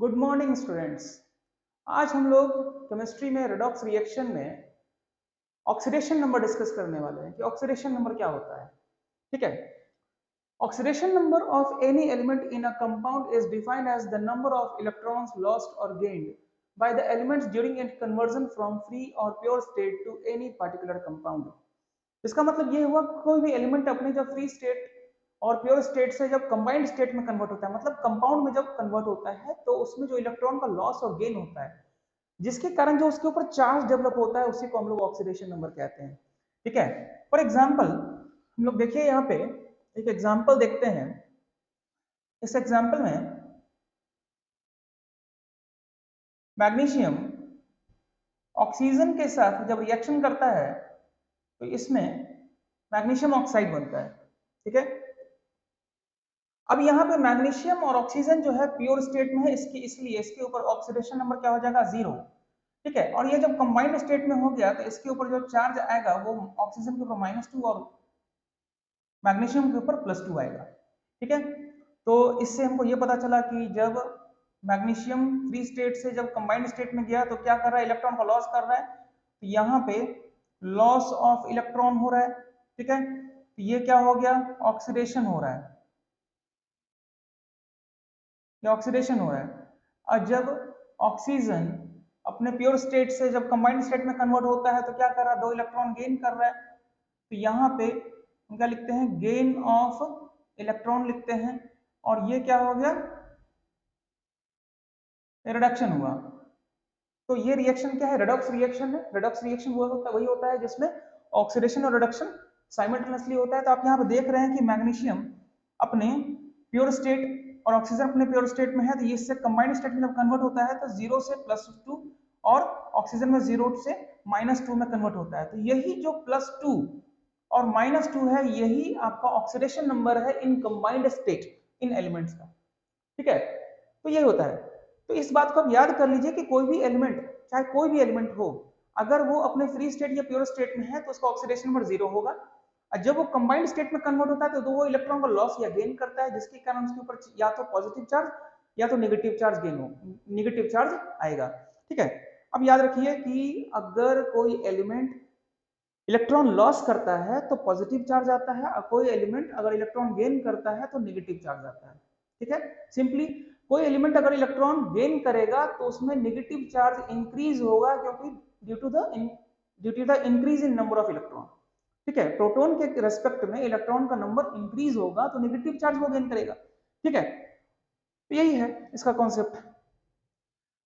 Good morning students. आज हम लोग केमिस्ट्री में रेडॉक्स रिएक्शन में ऑक्सीडेशन नंबर डिस्कस करने वाले हैं कि ऑक्सीडेशन नंबर क्या होता है। ठीक है। Oxidation number of any element in a compound is defined as the number of electrons lost और gained by the elements during its conversion from free or pure state to any particular compound। इसका मतलब ये हुआ कोई भी element अपने जब free state और प्योर स्टेट से जब कंबाइंड स्टेट में कन्वर्ट होता है, मतलब कंपाउंड में जब कन्वर्ट होता है, तो उसमें जो इलेक्ट्रॉन का लॉस और गेन होता है, जिसके कारण जो उसके ऊपर चार्ज डेवलप होता है, उसी को हम लोग ऑक्सीडेशन नंबर कहते हैं। ठीक है। फॉर एग्जाम्पल हम लोग देखिए यहाँ पे एक एग्जाम्पल देखते हैं। इस एग्जाम्पल में मैग्नीशियम ऑक्सीजन के साथ जब रिएक्शन करता है तो इसमें मैग्नीशियम ऑक्साइड बनता है। ठीक है। अब यहाँ पे मैग्नीशियम और ऑक्सीजन जो है प्योर स्टेट में है, इसलिए इसके ऊपर ऑक्सीडेशन नंबर क्या हो जाएगा, 0। ठीक है। और ये जब कंबाइंड स्टेट में हो गया तो इसके ऊपर जो चार्ज आएगा वो ऑक्सीजन के ऊपर -2 और मैग्नीशियम के ऊपर +2 आएगा। ठीक है। तो इससे हमको ये पता चला कि जब मैग्नीशियम फ्री स्टेट से जब कंबाइंड स्टेट में गया तो क्या कर रहा है, इलेक्ट्रॉन को लॉस कर रहा है। तो यहाँ पे लॉस ऑफ इलेक्ट्रॉन हो रहा है। ठीक है। तो ये क्या हो गया, ऑक्सीडेशन हो रहा है, ये ऑक्सीडेशन हो रहा है। और जब ऑक्सीजन अपने प्योर स्टेट से जब कंबाइंड स्टेट में कन्वर्ट होता है तो क्या कर रहा है, 2 इलेक्ट्रॉन गेन कर रहा है। तो यहाँ पे हम क्या लिखते हैं, गेन ऑफ इलेक्ट्रॉन लिखते हैं। और ये क्या हो गया, रिडक्शन हुआ। तो ये रिएक्शन क्या है, रेडॉक्स रिएक्शन है। रेडॉक्स रिएक्शन वो होता वही होता है जिसमें ऑक्सीडेशन और रिडक्शन साइमल्टेनियसली होता है। तो आप यहाँ पे देख रहे हैं कि मैग्नीशियम अपने प्योर स्टेट और ऑक्सीजन अपने प्योर स्टेट में है, तो ये इससे कंबाइंड स्टेट में जब कन्वर्ट होता है तो 0 से +2 और ऑक्सीजन में 0 से -2 में कन्वर्ट होता है। तो यही जो +2 और -2 है, यही आपका ऑक्सीडेशन नंबर है in combined state, in elements का। ठीक है। तो यही होता है। तो इस बात को आप याद कर लीजिए कि कोई भी एलिमेंट, चाहे कोई भी एलिमेंट हो, अगर वो अपने फ्री स्टेट या प्योर स्टेट में है तो उसका ऑक्सीडेशन नंबर 0 होगा। और जब वो कंबाइंड स्टेट में कन्वर्ट होता है तो वो इलेक्ट्रॉन को लॉस या गेन करता है, जिसके कारण उसके ऊपर या तो पॉजिटिव चार्ज या तो नेगेटिव चार्ज गेन हो, नेगेटिव चार्ज आएगा। ठीक है। अब याद रखिए कि अगर कोई एलिमेंट इलेक्ट्रॉन लॉस करता है तो पॉजिटिव चार्ज आता है, और कोई एलिमेंट अगर इलेक्ट्रॉन गेन करता है तो नेगेटिव चार्ज आता है। ठीक है। सिंपली कोई एलिमेंट अगर इलेक्ट्रॉन गेन करेगा तो उसमें नेगेटिव चार्ज इंक्रीज होगा, क्योंकि due to the increase in number of electron. ठीक है। प्रोटॉन के रेस्पेक्ट में इलेक्ट्रॉन का नंबर इंक्रीज होगा तो नेगेटिव चार्ज वो गेन करेगा। ठीक है। तो यही है इसका कॉन्सेप्ट।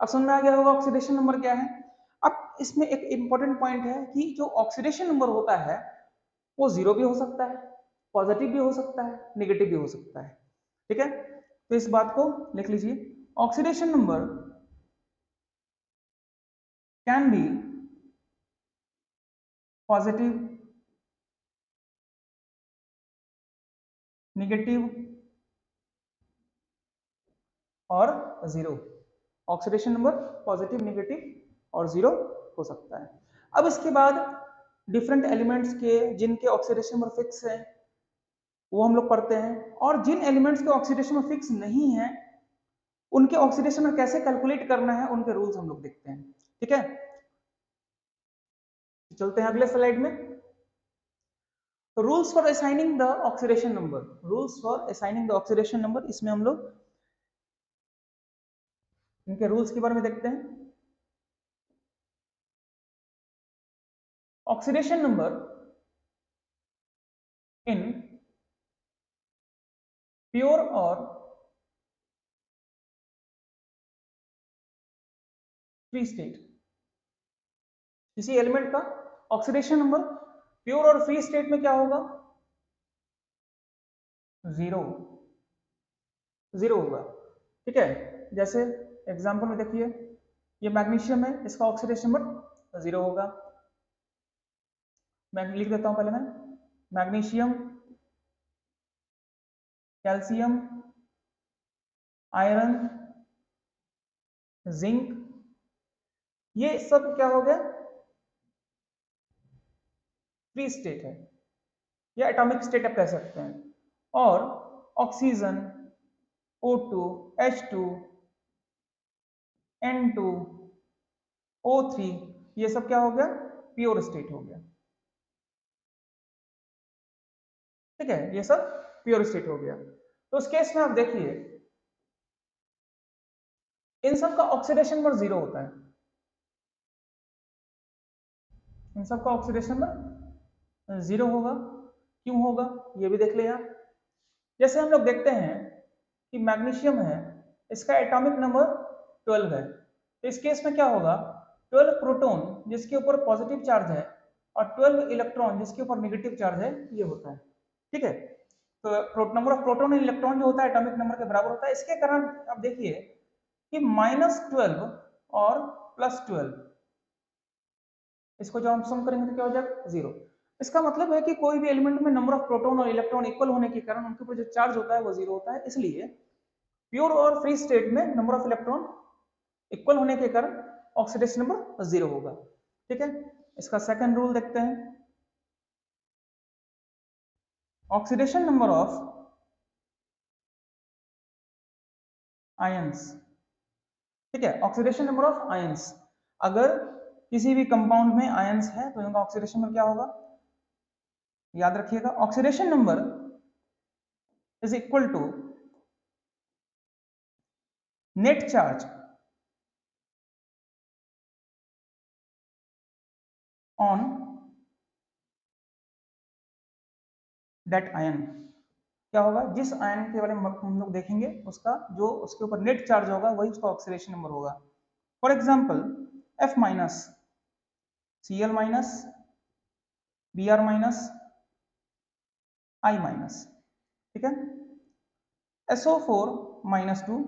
अब समझ में आ गया होगा ऑक्सीडेशन नंबर क्या है। अब इसमें एक इंपॉर्टेंट पॉइंट है कि जो ऑक्सीडेशन नंबर होता है वो 0 भी हो सकता है, पॉजिटिव भी हो सकता है, नेगेटिव भी हो सकता है। ठीक है। तो इस बात को लिख लीजिए, oxidation number can be positive, negative और 0। ऑक्सीडेशन नंबर पॉजिटिव, नेगेटिव और 0 हो सकता है। अब इसके बाद डिफरेंट एलिमेंट्स के जिनके ऑक्सीडेशन नंबर फिक्स है वो हम लोग पढ़ते हैं, और जिन एलिमेंट्स के ऑक्सीडेशन नंबर फिक्स नहीं है उनके ऑक्सीडेशन नंबर कैसे कैलकुलेट करना है, उनके रूल्स हम लोग देखते हैं। ठीक है। चलते हैं अगले स्लाइड में। तो rules for assigning the oxidation number, rules for assigning the oxidation number, इसमें हम लोग इनके रूल्स के बारे में देखते हैं। ऑक्सीडेशन नंबर इन प्योर और फ्री स्टेट, किसी एलिमेंट का ऑक्सीडेशन नंबर प्योर और फ्री स्टेट में क्या होगा, 0, 0 होगा। ठीक है। जैसे एग्जांपल में देखिए, ये मैग्नीशियम है, इसका ऑक्सीडेशन नंबर 0 होगा। मैं लिख देता हूं पहले मैं, मैग्नीशियम, कैल्शियम, आयरन, जिंक, ये सब क्या हो गया, फ्री स्टेट है या एटॉमिक स्टेट आप कह सकते हैं। और ऑक्सीजन, O2, H2, N2O3, ये सब क्या हो गया, प्योर स्टेट हो गया। ठीक है, ये सब प्योर स्टेट हो गया। तो उस केस में आप देखिए इन सब का ऑक्सीडेशन नंबर 0 होता है, इन सब का ऑक्सीडेशन नंबर 0 होगा। क्यों होगा ये भी देख ले आप। जैसे हम लोग देखते हैं कि मैग्नीशियम है, इसका एटॉमिक नंबर 12 है, तो इस केस में क्या होगा, 12 प्रोटॉन जिसके ऊपर पॉजिटिव चार्ज है और 12 इलेक्ट्रॉन जिसके ऊपर नेगेटिव चार्ज है, ये होता है। ठीक है, तो number of proton and electron जो होता है एटॉमिक नंबर के बराबर होता है। इसके कारण आप देखिए कि -12 और +12, इसको जब हम सम करेंगे तो क्या हो जाएगा, 0। इसका मतलब है कि कोई भी एलिमेंट में नंबर ऑफ प्रोटॉन और इलेक्ट्रॉन इक्वल होने के कारण उनके ऊपर जो चार्ज होता है वो 0 होता है। इसलिए प्योर और फ्री स्टेट में नंबर ऑफ इलेक्ट्रॉन इक्वल होने के कारण ऑक्सीडेशन नंबर 0 होगा। ठीक है, इसका सेकंड रूल देखते हैं, ऑक्सीडेशन नंबर ऑफ आयंस। ठीक है, ऑक्सीडेशन नंबर ऑफ आयंस, अगर किसी भी कंपाउंड में आयंस है तो इनका ऑक्सीडेशन नंबर क्या होगा, याद रखिएगा, oxidation number is equal to net charge on that ion. क्या होगा, जिस आयन के बारे में हम लोग देखेंगे उसका जो उसके ऊपर नेट चार्ज होगा वही उसका ऑक्सीडेशन नंबर होगा। For example F minus, Cl minus, Br minus, I minus. ठीक है, SO4 -2,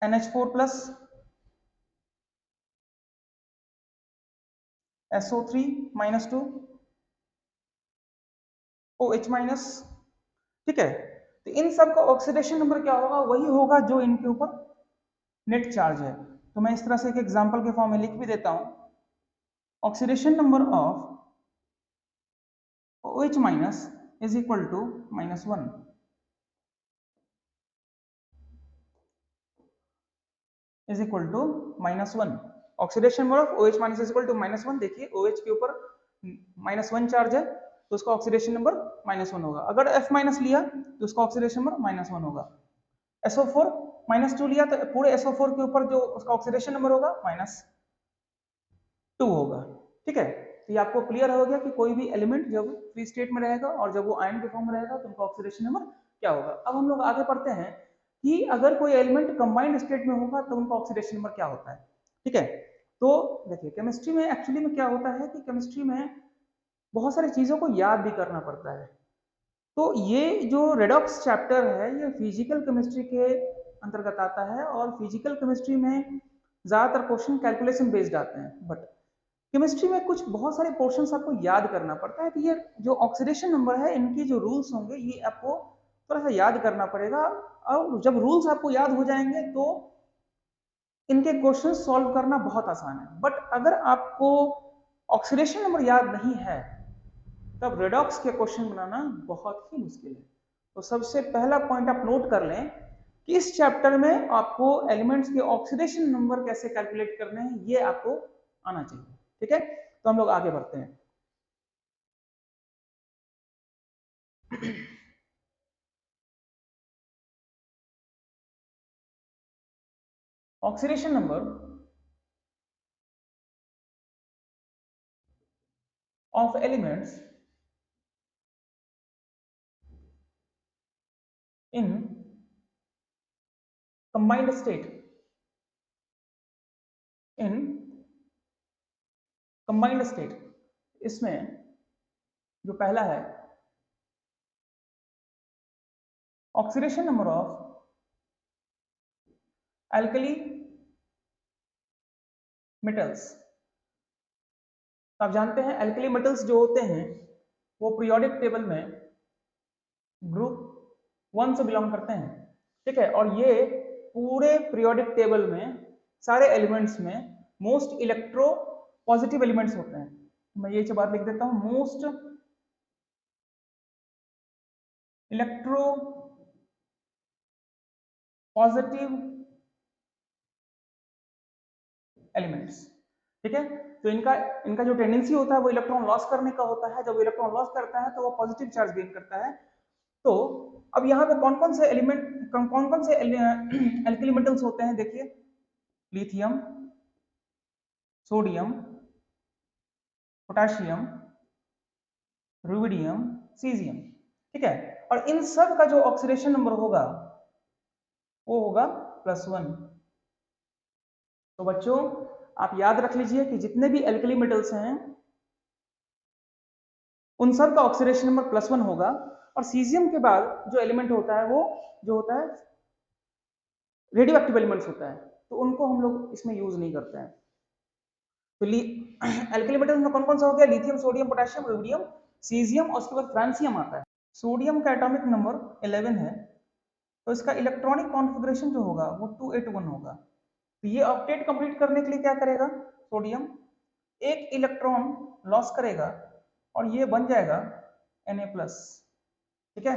NH4 plus, SO3 -2, OH minus. ठीक है, तो इन सब का ऑक्सीडेशन नंबर क्या होगा, वही होगा जो इनके ऊपर नेट चार्ज है। तो मैं इस तरह से एक एग्जांपल के फॉर्म में लिख भी देता हूं, oxidation number of OH minus is equal to -1, is equal to -1। Oxidation number of OH minus is equal to -1। देखिए OH के ऊपर -1 चार्ज है तो उसका ऑक्सीडेशन नंबर -1 होगा। अगर F माइनस लिया तो उसका ऑक्सीडेशन नंबर -1 होगा। SO4 -2 लिया तो पूरे SO4 के ऊपर जो उसका ऑक्सीडेशन नंबर होगा -2 होगा। ठीक है, तो ये आपको क्लियर हो गया कि कोई भी एलिमेंट जब फ्री स्टेट में रहेगा और जब वो आयन के फॉर्म में रहेगा तो उनका ऑक्सीडेशन नंबर क्या होगा। अब हम लोग आगे पढ़ते हैं कि अगर कोई एलिमेंट कंबाइंड स्टेट में होगा तो उनका ऑक्सीडेशन नंबर क्या होता है। ठीक है, तो देखिए केमिस्ट्री में एक्चुअली में क्या होता है कि केमिस्ट्री में बहुत सारी चीजों को याद भी करना पड़ता है। तो ये जो रेडॉक्स चैप्टर है ये फिजिकल केमिस्ट्री के अंतर्गत आता है और फिजिकल केमिस्ट्री में ज्यादातर क्वेश्चन कैलकुलेशन बेस्ड आते हैं, बट केमिस्ट्री में कुछ बहुत सारे पोर्शंस आपको याद करना पड़ता है। तो ये जो ऑक्सीडेशन नंबर है इनकी जो रूल्स होंगे ये आपको थोड़ा सा याद करना पड़ेगा, और जब रूल्स आपको याद हो जाएंगे तो इनके क्वेश्चन सॉल्व करना बहुत आसान है। बट अगर आपको ऑक्सीडेशन नंबर याद नहीं है तब रेडॉक्स के क्वेश्चन बनाना बहुत ही मुश्किल है। तो सबसे पहला पॉइंट आप नोट कर लें कि इस चैप्टर में आपको एलिमेंट्स के ऑक्सीडेशन नंबर कैसे कैलकुलेट करने हैं ये आपको आना चाहिए। ठीक है, तो हम लोग आगे बढ़ते हैं। Oxidation number of elements in combined state, in combined state, इसमें जो पहला है oxidation number of alkali metals. आप जानते हैं एल्कली मेटल्स जो होते हैं वो पीरियोडिक टेबल में ग्रुप 1 से बिलोंग करते हैं। ठीक है, और ये पूरे पीरियोडिक टेबल में सारे एलिमेंट्स में मोस्ट इलेक्ट्रो पॉजिटिव एलिमेंट्स होते हैं। मैं ये बात लिख देता हूं, मोस्ट इलेक्ट्रो पॉजिटिव एलिमेंट्स। ठीक है, तो इनका इनका जो टेंडेंसी होता है वो इलेक्ट्रॉन लॉस करने का होता है। जब इलेक्ट्रॉन लॉस करता है तो वो पॉजिटिव चार्ज गेन करता है। तो अब यहाँ पे कौन कौन से एलिमेंट, कौन कौन से एल्किली मेटल्स होते हैं, देखिए, lithium, sodium, potassium, rubidium, caesium. ठीक है, और इन सब का जो ऑक्सीडेशन नंबर होगा वो होगा +1। तो बच्चों आप याद रख लीजिए कि जितने भी एल्कली मेटल्स हैं उन सब का ऑक्सीडेशन नंबर +1 होगा। और सीजियम के बाद जो एलिमेंट होता है वो जो होता है रेडियो एक्टिव एलिमेंट्स होता है, तो उनको हम लोग इसमें यूज नहीं करते हैं। तो एल्कली मेटल्स में कौन कौन सा हो गया, lithium, sodium, potassium, rubidium, caesium, और उसके बाद फ्रांसियम आता है। सोडियम का एटॉमिक नंबर 11 है, तो इसका इलेक्ट्रॉनिक कॉन्फ़िगरेशन जो होगा वो 281 होगा। तो ये ऑक्टेट कंप्लीट करने के लिए क्या करेगा, सोडियम एक इलेक्ट्रॉन लॉस करेगा और ये बन जाएगा Na+। ठीक है,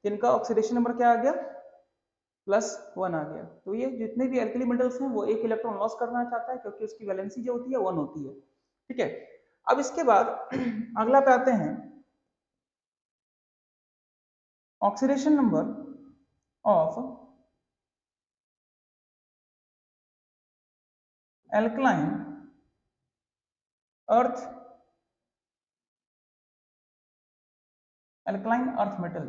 इनका ऑक्सीडेशन नंबर क्या आ गया, +1 आ गया। तो ये जितने भी एल्कली मेटल्स हैं वो एक इलेक्ट्रॉन लॉस करना चाहता है क्योंकि उसकी वैलेंसी जो होती है 1 होती है। ठीक है, अब इसके बाद अगला पे आते हैं, oxidation number of alkaline earth, alkaline earth metal.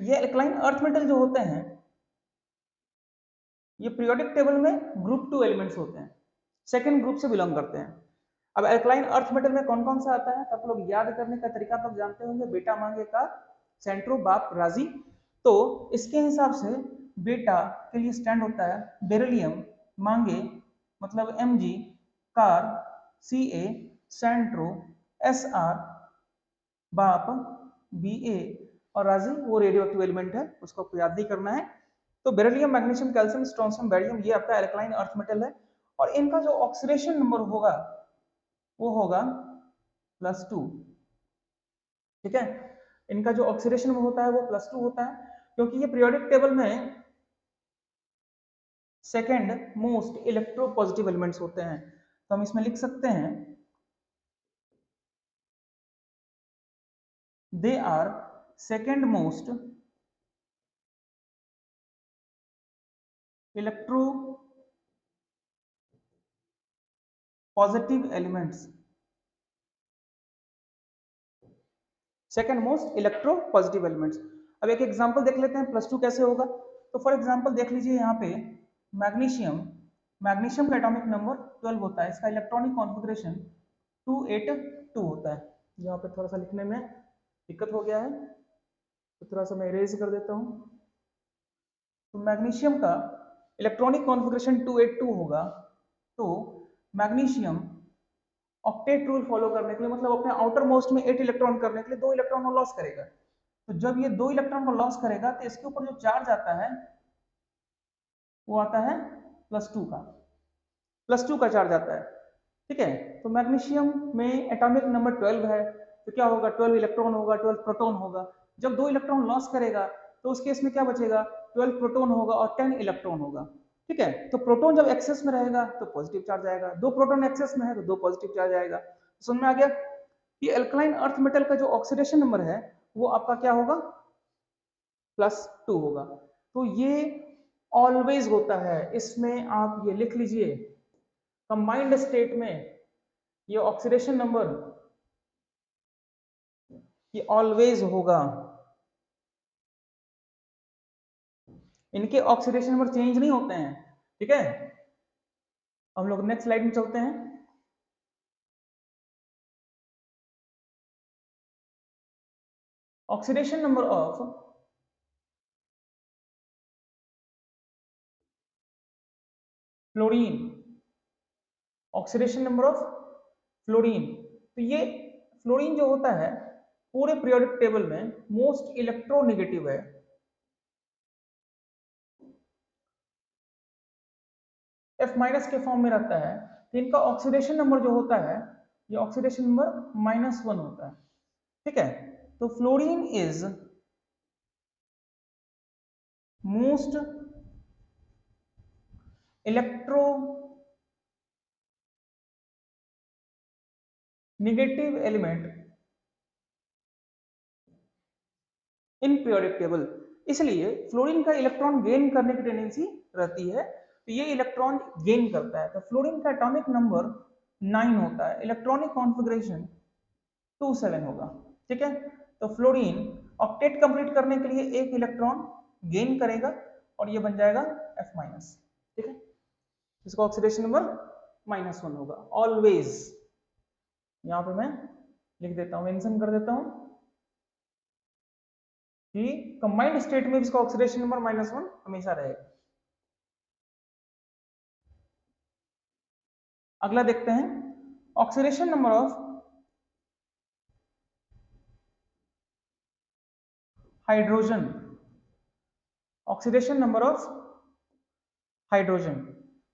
ये एल्कलाइन अर्थ मेटल जो होते हैं ये पीरियोडिक टेबल में ग्रुप 2 एलिमेंट्स होते हैं, सेकेंड ग्रुप से बिलोंग करते हैं। अब एल्कलाइन अर्थ मेटल में कौन कौन सा आता है, आप लोग याद करने का तरीका आप लोग जानते होंगे, बेटा मांगे का सेंट्रो बाप राजी। तो इसके हिसाब से बेटा के लिए स्टैंड होता है बेरिलियम, मांगे मतलब Mg, कार Ca, सेंट्रो Sr, बाप Ba, और राजी वो रेडियो एक्टिव एलिमेंट है, उसको आपको याद नहीं करना है। तो beryllium, magnesium, calcium, strontium, barium ये आपका एल्कलाइन अर्थ मेटल है। और इनका जो ऑक्सीडेशन नंबर होगा वो होगा +2। ठीक है, इनका जो ऑक्सीडेशन नंबर होता है वो +2 होता है क्योंकि ये पीरियोडिक टेबल में second most electropositive elements होते हैं। तो हम इसमें लिख सकते हैं they are second most electropositive elements, second most electropositive elements. अब एक एग्जांपल देख लेते हैं +2 कैसे होगा। तो फॉर एग्जांपल देख लीजिए यहाँ पे मैग्नीशियम, मैग्नीशियम का एटॉमिक नंबर 12 होता है, इसका इलेक्ट्रॉनिक कॉन्फ़िगरेशन 282 होता है। यहाँ पे थोड़ा सा लिखने में दिक्कत हो गया है तो थोड़ा सा मैं इरेज कर देता हूँ। तो मैग्नीशियम का इलेक्ट्रॉनिक कॉन्फ़िगरेशन 282 होगा। तो मैग्नीशियम ऑक्टेट रूल फॉलो करने के लिए, मतलब अपने आउटर मोस्ट में 8 इलेक्ट्रॉन करने के लिए 2 इलेक्ट्रॉन को लॉस करेगा। तो जब ये 2 इलेक्ट्रॉन को लॉस करेगा तो इसके ऊपर जो चार्ज आता है वो आता है +2 का, +2 का चार्ज आता है। ठीक है, तो मैग्नीशियम में एटॉमिक नंबर 12 है, तो क्या होगा, 12 इलेक्ट्रॉन होगा, 12 प्रोटॉन होगा। जब 2 इलेक्ट्रॉन लॉस करेगा तो उस केस में क्या बचेगा, 12 प्रोटॉन होगा और 10 इलेक्ट्रॉन होगा। ठीक है, तो प्रोटॉन जब एक्सेस में रहेगा तो पॉजिटिव चार्ज आएगा, 2 प्रोटॉन एक्सेस में है तो 2 पॉजिटिव चार्ज आएगा। समझ में आ गया। ये अल्कलाइन अर्थ मेटल का जो ऑक्सीडेशन नंबर है वो आपका क्या होगा, +2 होगा। तो ये ऑलवेज होता है, इसमें आप ये लिख लीजिए, कंबाइंड स्टेट में ये ऑक्सीडेशन नंबर ये ऑलवेज होगा, इनके ऑक्सीडेशन नंबर चेंज नहीं होते हैं। ठीक है, हम लोग नेक्स्ट स्लाइड में चलते हैं। Oxidation number of fluorine, oxidation number of fluorine. तो ये फ्लोरीन जो होता है पूरे पीरियोडिक टेबल में मोस्ट इलेक्ट्रोनेगेटिव है। F- के फॉर्म में रहता है। तो इनका ऑक्सीडेशन नंबर जो होता है ये ऑक्सीडेशन नंबर -1 होता है। ठीक है, तो fluorine is most electro negative element in periodic table. इसलिए फ्लोरीन का इलेक्ट्रॉन गेन करने की टेंडेंसी रहती है, तो ये इलेक्ट्रॉन गेन करता है। तो फ्लोरीन का एटॉमिक नंबर 9 होता है, इलेक्ट्रॉनिक कॉन्फ़िगरेशन 27 होगा। ठीक है, तो फ्लोरीन ऑक्टेट कंप्लीट करने के लिए एक इलेक्ट्रॉन गेन करेगा और ये बन जाएगा F-। ठीक है, इसका ऑक्सीडेशन नंबर -1 होगा ऑलवेज। यहां पे मैं लिख देता हूं, मेंशन कर देता हूं कि कंबाइंड स्टेट में इसका ऑक्सीडेशन नंबर -1 हमेशा रहेगा। अगला देखते हैं, oxidation number of hydrogen. Oxidation number of hydrogen,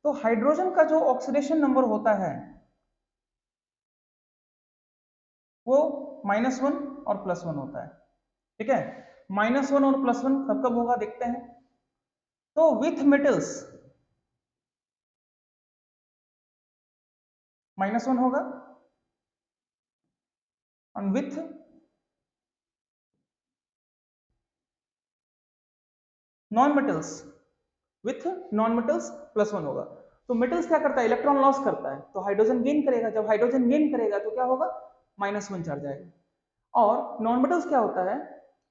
तो हाइड्रोजन का जो ऑक्सीडेशन नंबर होता है वो -1 और +1 होता है। ठीक है, -1 और +1 कब कब होगा देखते हैं। तो विथ मेटल्स -1 होगा और विथ नॉन मेटल्स +1 होगा। तो मेटल्स क्या करता है, इलेक्ट्रॉन लॉस करता है, तो हाइड्रोजन गेन करेगा। जब हाइड्रोजन गेन करेगा तो क्या होगा, -1 चार्ज आएगा। और नॉन मेटल्स क्या होता है,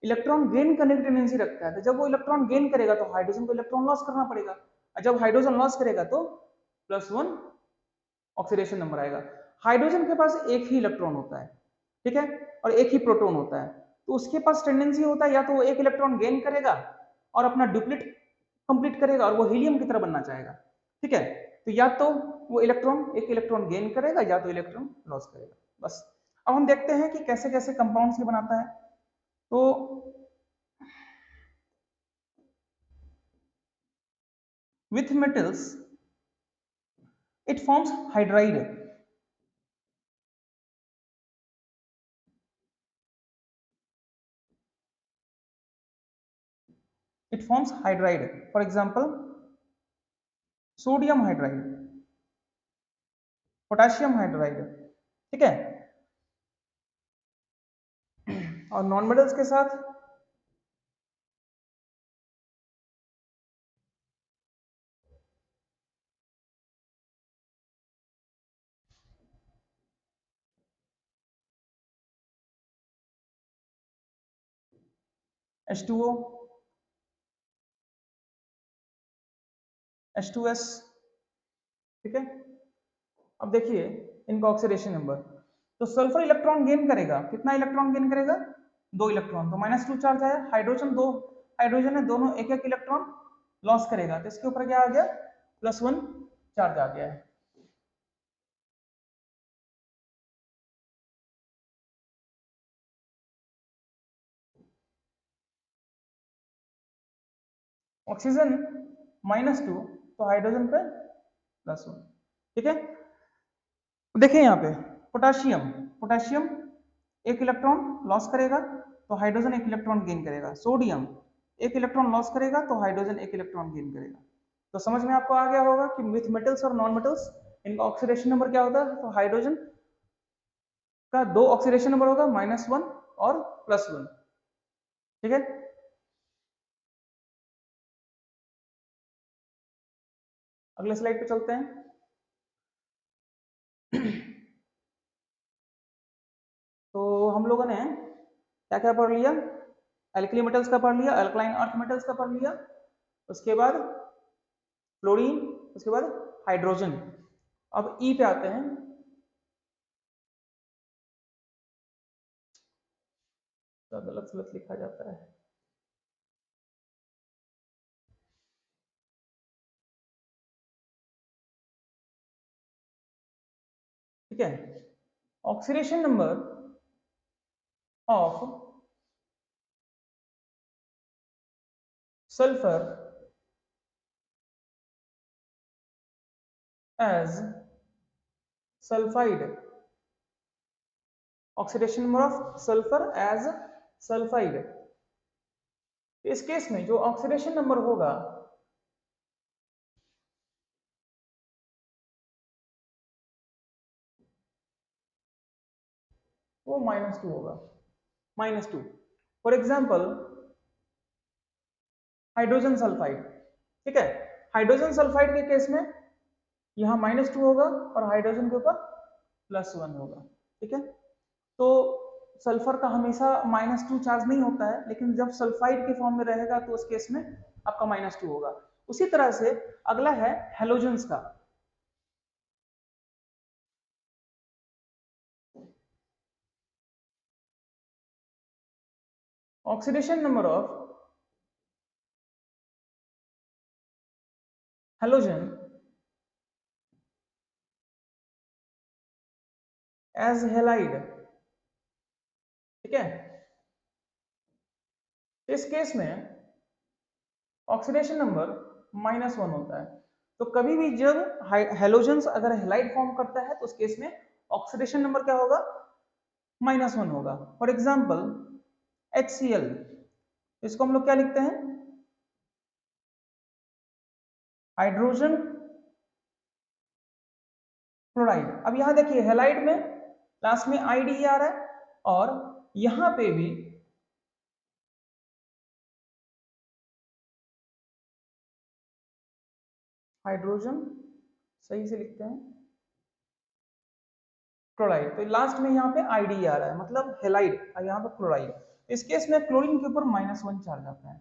इलेक्ट्रॉन गेन करने की टेंडेंसी रखता है, तो जब वो इलेक्ट्रॉन गेन करेगा तो हाइड्रोजन को इलेक्ट्रॉन लॉस करना पड़ेगा, और जब हाइड्रोजन लॉस करेगा तो +1 ऑक्सीडेशन नंबर आएगा। हाइड्रोजन के पास एक ही इलेक्ट्रॉन होता है, ठीक है, और एक ही प्रोटॉन होता है, तो उसके पास टेंडेंसी होता है या तो वो एक इलेक्ट्रॉन गेन करेगा और अपना डुप्लीट कंप्लीट करेगा और वो हीलियम की तरह बनना चाहेगा। ठीक है, तो या तो वो एक इलेक्ट्रॉन गेन करेगा या तो इलेक्ट्रॉन लॉस करेगा, बस। अब हम देखते हैं कि कैसे कैसे कंपाउंड्स ये बनाता है। तो with metals it forms hydride। It forms hydride, for example sodium hydride, potassium hydride. ठीक है, और नॉन मेटल्स के साथ H2O, H2S। ठीक है, अब देखिए इनका ऑक्सीडेशन नंबर। तो सल्फर इलेक्ट्रॉन गेन करेगा, कितना इलेक्ट्रॉन गेन करेगा, 2 इलेक्ट्रॉन, तो -2 चार्ज आया। हाइड्रोजन है, दोनों एक एक इलेक्ट्रॉन लॉस करेगा, तो इसके ऊपर क्या आ गया, +1 चार्ज आ गया है। ऑक्सीजन -2, तो हाइड्रोजन पे +1। ठीक है, देखिए यहाँ पे पोटेशियम पोटेशियम एक इलेक्ट्रॉन लॉस करेगा तो हाइड्रोजन एक इलेक्ट्रॉन गेन करेगा। सोडियम एक इलेक्ट्रॉन लॉस करेगा तो हाइड्रोजन एक इलेक्ट्रॉन गेन करेगा। तो समझ में आपको आ गया होगा कि विथ मेटल्स और नॉन मेटल्स इनका ऑक्सीडेशन नंबर क्या होता है। तो हाइड्रोजन का 2 ऑक्सीडेशन नंबर होगा, -1 और +1। ठीक है, अगले स्लाइड पे चलते हैं। तो हम लोगों ने क्या क्या पढ़ लिया, एल्कली मेटल्स का पढ़ लिया, अल्कलाइन अर्थ मेटल्स का पढ़ लिया, उसके बाद फ्लोरीन, उसके बाद हाइड्रोजन। अब ई पे आते हैं। तो गलत गलत लिखा जाता है। ठीक है, oxidation number of sulphur as sulphide, oxidation number of sulphur as sulphide इस केस में जो ऑक्सीडेशन नंबर होगा वो -2 होगा, -2। फॉर एग्जाम्पल हाइड्रोजन सल्फाइड, ठीक है, हाइड्रोजन सल्फाइड के केस में यहाँ -2 होगा और हाइड्रोजन के ऊपर +1 होगा, ठीक है। तो सल्फर का हमेशा -2 चार्ज नहीं होता है, लेकिन जब सल्फाइड के फॉर्म में रहेगा तो उस केस में आपका -2 होगा। उसी तरह से अगला है हेलोजेंस का। Oxidation number of halogen as halide, ठीक है, इस केस में ऑक्सीडेशन नंबर -1 होता है। तो कभी भी जब हेलोजेंस अगर हेलाइड फॉर्म करता है तो उस केस में ऑक्सीडेशन नंबर क्या होगा, -1 होगा। फॉर एग्जाम्पल HCl, इसको हम लोग क्या लिखते हैं, हाइड्रोजन क्लोराइड। अब यहां देखिए हेलाइड में लास्ट में आईडी आ रहा है और यहां पे भी हाइड्रोजन, सही से लिखते हैं, क्लोराइड। तो लास्ट में यहाँ पे आईडी आ रहा है, मतलब हेलाइड और यहाँ पे क्लोराइड। इस केस में क्लोरीन के ऊपर -1 चार्ज आता है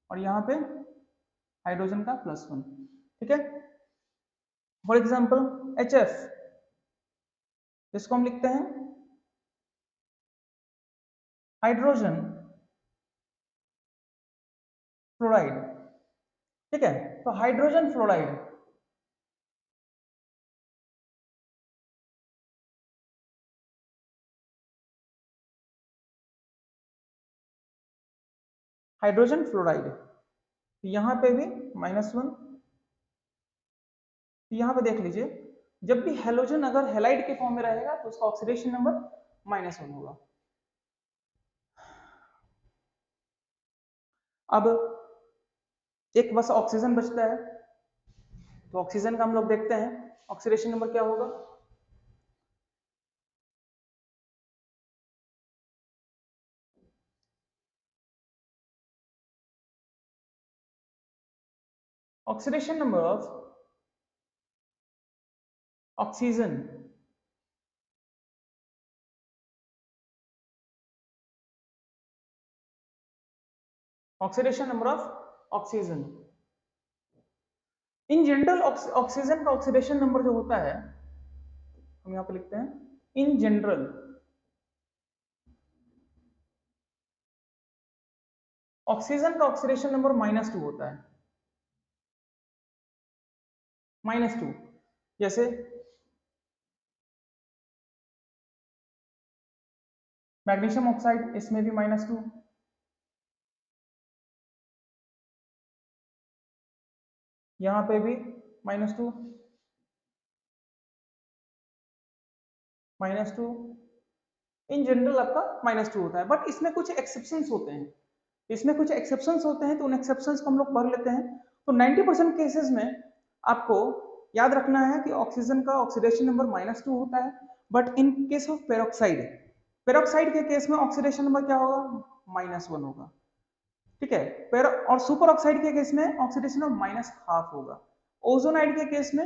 और यहाँ पे हाइड्रोजन का +1, ठीक है। फॉर एग्जाम्पल HF, इसको हम लिखते हैं हाइड्रोजन फ्लोराइड, ठीक है। तो हाइड्रोजन फ्लोराइड हाइड्रोजन फ्लोराइड, यहां पे भी -1। यहां पे देख लीजिए, जब भी हेलोजन अगर हेलाइड के फॉर्म में रहेगा तो उसका ऑक्सीडेशन नंबर -1 होगा। अब एक बस ऑक्सीजन बचता है, तो ऑक्सीजन का हम लोग देखते हैं ऑक्सीडेशन नंबर क्या होगा। Oxidation number of oxygen oxidation number of oxygen in general oxygen का ऑक्सीडेशन नंबर जो होता है, हम यहां पे लिखते हैं इन जनरल ऑक्सीजन का ऑक्सीडेशन नंबर -2 होता है, -2। जैसे मैग्नीशियम ऑक्साइड, इसमें भी -2, यहां पे भी -2, -2। इन जनरल आपका -2 होता है, बट इसमें कुछ एक्सेप्शंस होते हैं, इसमें कुछ एक्सेप्शंस होते हैं, तो उन एक्सेप्शंस को हम लोग पढ़ लेते हैं। तो 90% केसेस में आपको याद रखना है कि ऑक्सीजन का ऑक्सीडेशन नंबर -2 होता है, but in case of peroxide, peroxide के केस में ऑक्सीडेशन नंबर क्या होगा, -1 होगा, ठीक है। पेरो और सुपर ऑक्साइड के केस में ऑक्सीडेशन नंबर -1/2 होगा। ओजोनाइड के केस में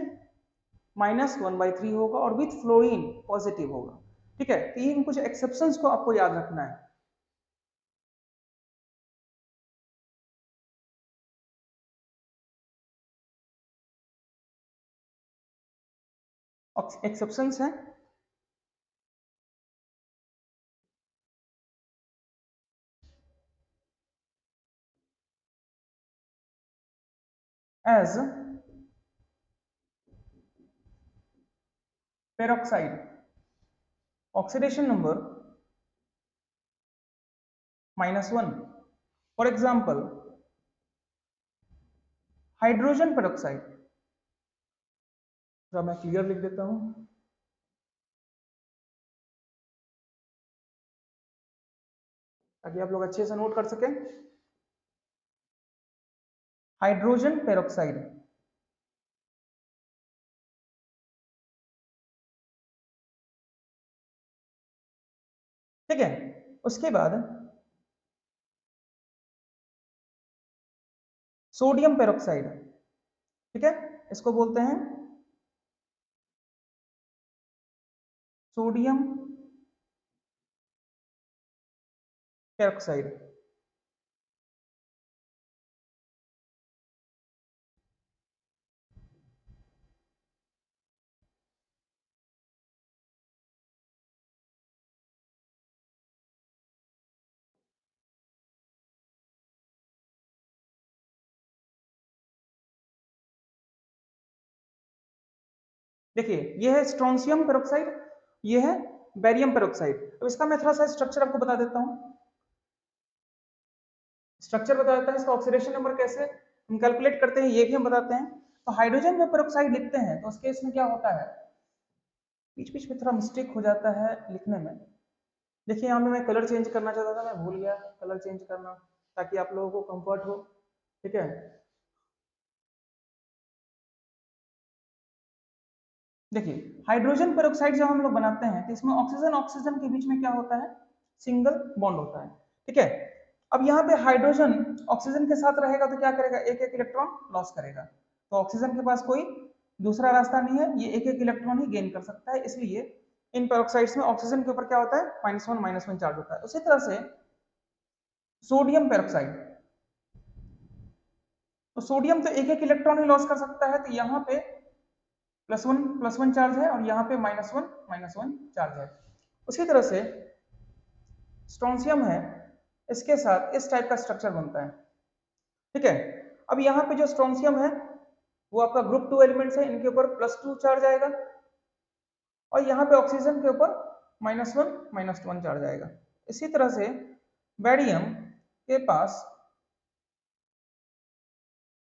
-1/3 होगा और विथ फ्लोरीन पॉजिटिव होगा, ठीक है। तो इन कुछ एक्सेप्शंस को आपको याद रखना है। एक्सेप्शंस हैं as peroxide oxidation number -1। For example hydrogen peroxide, तो मैं क्लियर लिख देता हूं ताकि आप लोग अच्छे से नोट कर सकें। हाइड्रोजन पेरोक्साइड, ठीक है। उसके बाद सोडियम पेरोक्साइड, ठीक है, इसको बोलते हैं सोडियम पेरोक्साइड। देखिए ये है स्ट्रोंशियम पेरोक्साइड, ये है बेरियम पेरोक्साइड। अब इसका मैं थोड़ा सा स्ट्रक्चर आपको बता देता हूँ, स्ट्रक्चर बता देता है, इसका ऑक्सीडेशन नंबर कैसे हम कैलकुलेट करते हैं ये भी हम बताते हैं। तो हाइड्रोजन जब पेरोक्साइड लिखते हैं तो उसके इसमें क्या होता है, बीच बीच में थोड़ा मिस्टेक हो जाता है लिखने में। देखिए यहाँ पे मैं कलर चेंज करना चाहता था, मैं भूल गया कलर चेंज करना, ताकि आप लोगों को कंफर्ट हो, ठीक है। देखिए हाइड्रोजन पेरोक्साइड जब हम लोग बनाते हैं तो इसमें ऑक्सीजन ऑक्सीजन के बीच में क्या होता है, सिंगल बॉन्ड होता है, ठीक है। अब यहाँ पे हाइड्रोजन ऑक्सीजन के साथ रहेगा तो क्या करेगा, एक एक इलेक्ट्रॉन लॉस करेगा। तो ऑक्सीजन के पास कोई दूसरा रास्ता नहीं है, ये एक एक इलेक्ट्रॉन ही गेन कर सकता है, इसलिए इन पेरोक्साइड्स में ऑक्सीजन के ऊपर क्या होता है, -1 चार्ज होता है। उसी तरह से सोडियम पेरोक्साइड, तो सोडियम तो एक एक इलेक्ट्रॉन ही लॉस कर सकता है, तो यहाँ पे +1 चार्ज है और यहाँ पे -1 चार्ज है। उसी तरह से स्ट्रोंशियम है, इसके साथ इस टाइप का स्ट्रक्चर बनता है, ठीक है। अब यहाँ पे जो स्ट्रोंशियम है वो आपका ग्रुप 2 एलिमेंट्स है, इनके ऊपर +2 चार्ज आएगा, और यहाँ पे ऑक्सीजन के ऊपर -1 चार्ज आएगा। इसी तरह से बेरियम के पास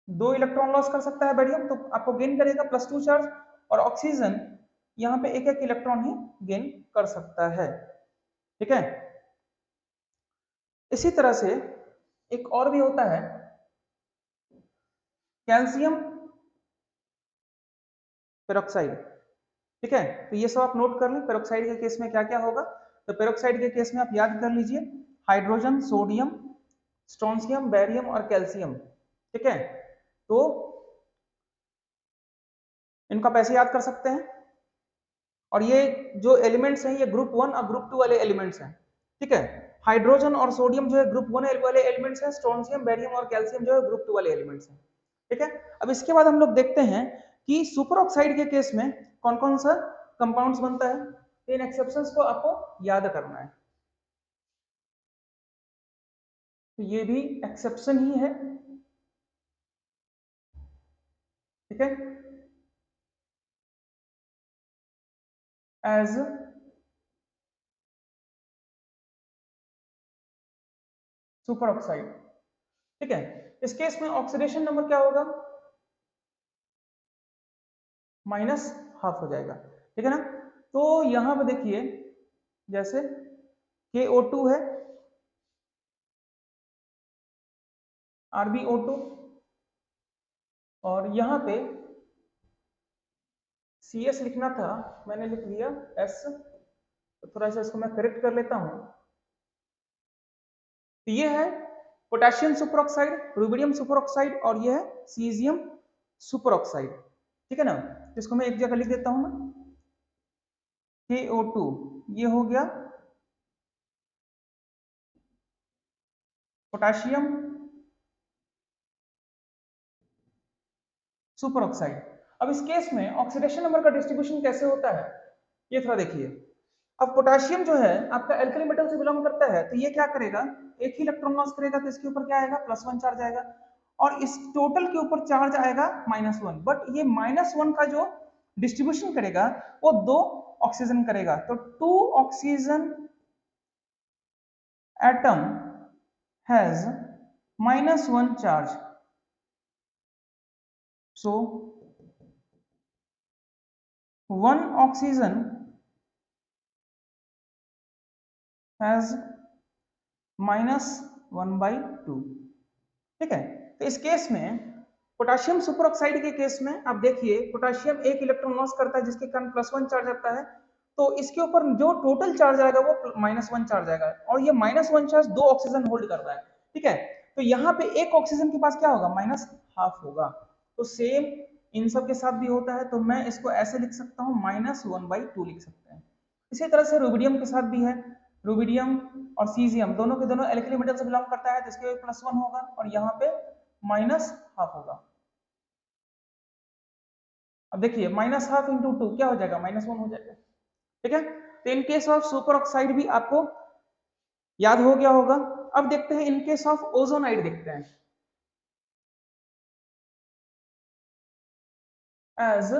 2 इलेक्ट्रॉन लॉस कर सकता है बेरियम, तो आपको गेन करेगा +2 चार्ज, और ऑक्सीजन यहाँ पे एक एक इलेक्ट्रॉन ही गेन कर सकता है, ठीक है। इसी तरह से एक और भी होता है कैल्शियम पेरोक्साइड, ठीक है। तो ये सब आप नोट कर लें, पेरोक्साइड के केस में क्या क्या होगा। तो पेरोक्साइड के केस में आप याद कर लीजिए हाइड्रोजन, सोडियम, स्ट्रोंशियम, बेरियम और कैल्शियम, ठीक है। तो इनको आप ऐसे याद कर सकते हैं, और ये जो एलिमेंट्स हैं ये ग्रुप 1 और ग्रुप 2 वाले एलिमेंट्स हैं, ठीक है। हाइड्रोजन और सोडियम जो है ग्रुप 1 वाले एलिमेंट्स हैं, स्ट्रोंशियम, बेरियम और कैल्शियम जो है ग्रुप 2 वाले एलिमेंट्स हैं, ठीक है। अब इसके बाद हम लोग देखते हैं कि सुपर ऑक्साइड के केस में कौन कौन सा कंपाउंड्स बनता है। इन एक्सेप्शंस को आपको याद करना है, तो ये भी एक्सेप्शन ही है, ठीक है। एज सुपर ऑक्साइड, ठीक है। इस केस में ऑक्सीडेशन नंबर क्या होगा, -½ हो जाएगा, ठीक है ना। तो यहां पे देखिए जैसे KO2 है, RbO2, और यहां पे CS लिखना था, मैंने लिख दिया S, तो थोड़ा सा इसको मैं करेक्ट कर लेता हूं। तो ये है potassium super oxide, rubidium super oxide, और ये है सीजियम सुपर ऑक्साइड, ठीक है ना। इसको मैं एक जगह लिख देता हूं मैं, KO2 ये हो गया पोटेशियम सुपर ऑक्साइड। अब इस केस में ऑक्सीडेशन नंबर का डिस्ट्रीब्यूशन कैसे होता है ये थोड़ा देखिए। अब पोटेशियम जो है आपका एल्कली मेटल से बिलोंग करता है, तो ये क्या करेगा, एक ही इलेक्ट्रॉन लॉस करेगा, तो इसके ऊपर क्या आएगा, +1 चार्ज आएगा, और इस टोटल के ऊपर चार्ज आएगा -1। बट ये -1 का जो डिस्ट्रीब्यूशन करेगा वो 2 ऑक्सीजन करेगा, तो 2 oxygen atom has -1 charge, so 1 oxygen has -1/2, ठीक है। तो इस केस में पोटाशियम सुपर ऑक्साइड के केस में आप देखिए पोटाशियम एक इलेक्ट्रॉन लॉस करता है जिसके कारण +1 चार्ज आता है, तो इसके ऊपर जो टोटल चार्ज आएगा वो -1 चार्ज आएगा और ये -1 चार्ज 2 ऑक्सीजन होल्ड कर रहा है, ठीक है। तो यहाँ पे एक ऑक्सीजन के पास क्या होगा, -12 होगा। तो सेम इन सब के साथ भी होता है, तो मैं इसको ऐसे लिख सकता हूँ -1/2 लिख सकते हैं। इसी तरह से रुबिडियम के साथ भी है, रुबिडियम और सीजियम दोनों के दोनों एल्कली मेटल से बिलोंग करता है, जिसके +1 होगा और यहाँ पे -12 होगा। अब देखिए -12 इंटू 2 क्या हो जाएगा, -1 हो जाएगा, ठीक है। तो in case of super oxide भी आपको याद हो गया होगा। अब देखते हैं इन केस ऑफ ओजोनाइड, देखते हैं एज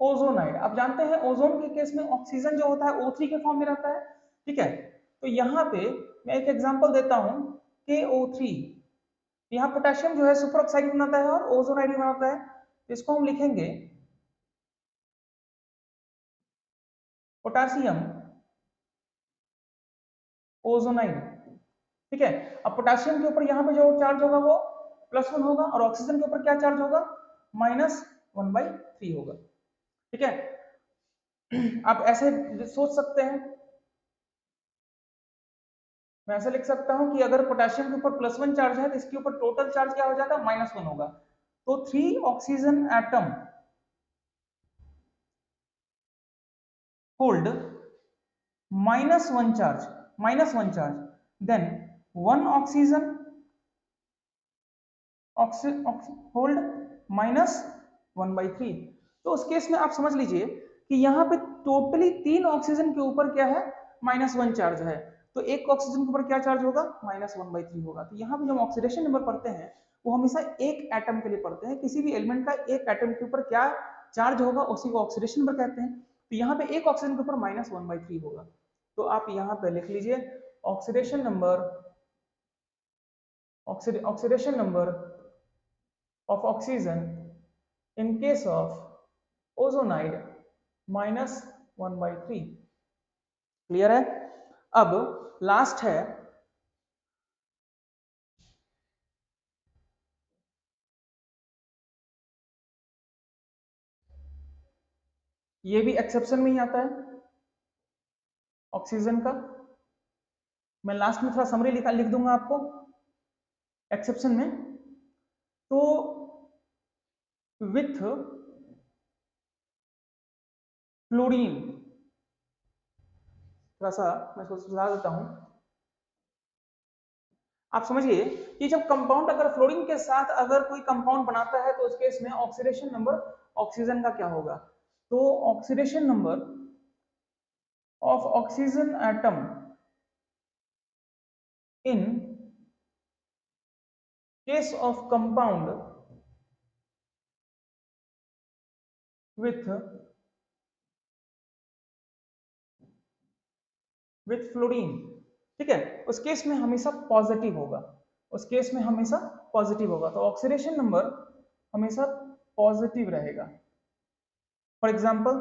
ओजोनाइड। आप जानते हैं ओजोन के केस में ऑक्सीजन जो होता है O3 के फॉर्म में रहता है, ठीक है। तो यहाँ पे मैं एक एग्जांपल देता हूँ KO3, यहाँ पोटेशियम जो है सुपर ऑक्साइड बनाता है और ओजोनाइड बनाता है, तो इसको हम लिखेंगे पोटेशियम ओजोनाइड, ठीक है। अब पोटेशियम के ऊपर यहाँ पे जो चार्ज होगा वो +1 होगा और ऑक्सीजन के ऊपर क्या चार्ज होगा, -1/3 होगा, ठीक है। आप ऐसे सोच सकते हैं, मैं ऐसे लिख सकता हूं कि अगर पोटेशियम के ऊपर +1 चार्ज है तो इसके ऊपर टोटल चार्ज क्या हो जाएगा, -1 होगा। तो 3 oxygen atom hold -1 charge, then 1 oxygen hold -1/3। तो उस केस में आप समझ लीजिए कि यहाँ पे टोटली 3 ऑक्सीजन के ऊपर क्या है, -1 चार्ज है। तो एक ऑक्सीजन के ऊपर क्या चार्ज होगा, -1/3 होगा। तो यहाँ पे जब ऑक्सीडेशन नंबर पढ़ते हैं वो हमेशा एक एटम के लिए पढ़ते हैं, किसी भी एलिमेंट का एक एटम के ऊपर क्या चार्ज होगा उसी को ऑक्सीडेशन नंबर कहते हैं। तो यहाँ पे एक ऑक्सीजन के ऊपर -1/3 होगा। तो आप यहाँ पे लिख लीजिए oxidation number of oxygen in case of ozonide -1/3। Clear है। अब लास्ट है ये भी एक्सेप्शन में ही आता है ऑक्सीजन का, मैं लास्ट में थोड़ा समरी लिख दूंगा आपको एक्सेप्शन में। तो विथ फ्लोरीन, थोड़ा सा मैं इसको सुझा देता हूं, आप समझिए कि जब कंपाउंड अगर फ्लोरीन के साथ अगर कोई कंपाउंड बनाता है तो उस केस में ऑक्सीडेशन नंबर ऑक्सीजन का क्या होगा, तो oxidation number of oxygen atom in case of compound with fluorine, ठीक है, उस केस में हमेशा पॉजिटिव होगा, उस केस में हमेशा पॉजिटिव होगा। तो ऑक्सीडेशन नंबर हमेशा पॉजिटिव रहेगा। फॉर एग्जांपल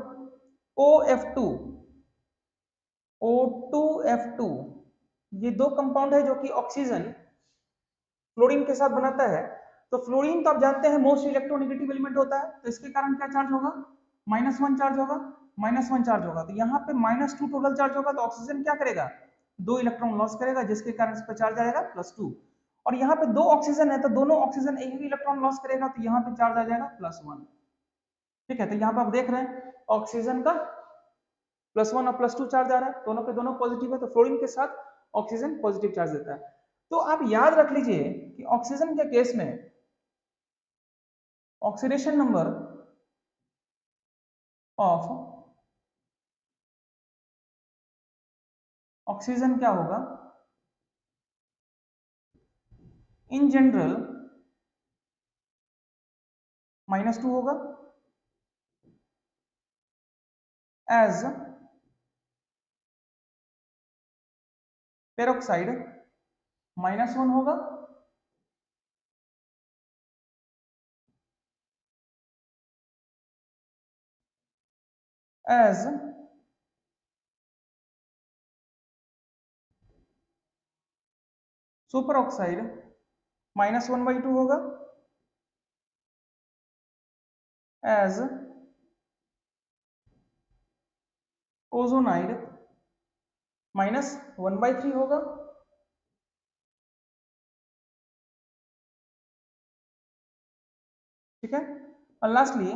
OF2 O2F2, ये दो कंपाउंड है जो कि ऑक्सीजन फ्लोरीन के साथ बनाता है। तो फ्लोरीन तो आप जानते हैं मोस्ट इलेक्ट्रोनेगेटिव एलिमेंट होता है, तो इसके कारण क्या चार्ज होगा, -1 चार्ज होगा, -1 चार्ज होगा। तो यहाँ पे -2 टोटल चार्ज होगा, तो ऑक्सीजन क्या करेगा, 2 इलेक्ट्रॉन लॉस करेगा, जिसके कारण इस पर चार्ज आएगा +2। और यहाँ पे 2 ऑक्सीजन है तो दोनों ऑक्सीजन एक ही इलेक्ट्रॉन लॉस करेगा, तो यहाँ पे चार्ज आ जाएगा +1, ठीक है। तो यहाँ पे आप देख रहे हैं ऑक्सीजन का +1 और +2 चार्ज आ रहा है, दोनों के दोनों पॉजिटिव है, तो फ्लोरीन के साथ ऑक्सीजन पॉजिटिव चार्ज देता है। तो आप याद रख लीजिए कि ऑक्सीजन के केस में ऑक्सीडेशन नंबर ऑफ ऑक्सीजन क्या होगा, इन जनरल -2 होगा, एज पेरोक्साइड -1 होगा, एज सुपर ऑक्साइड -1/2 होगा, एज ओजोनाइड -1/3 होगा, ठीक है। और lastly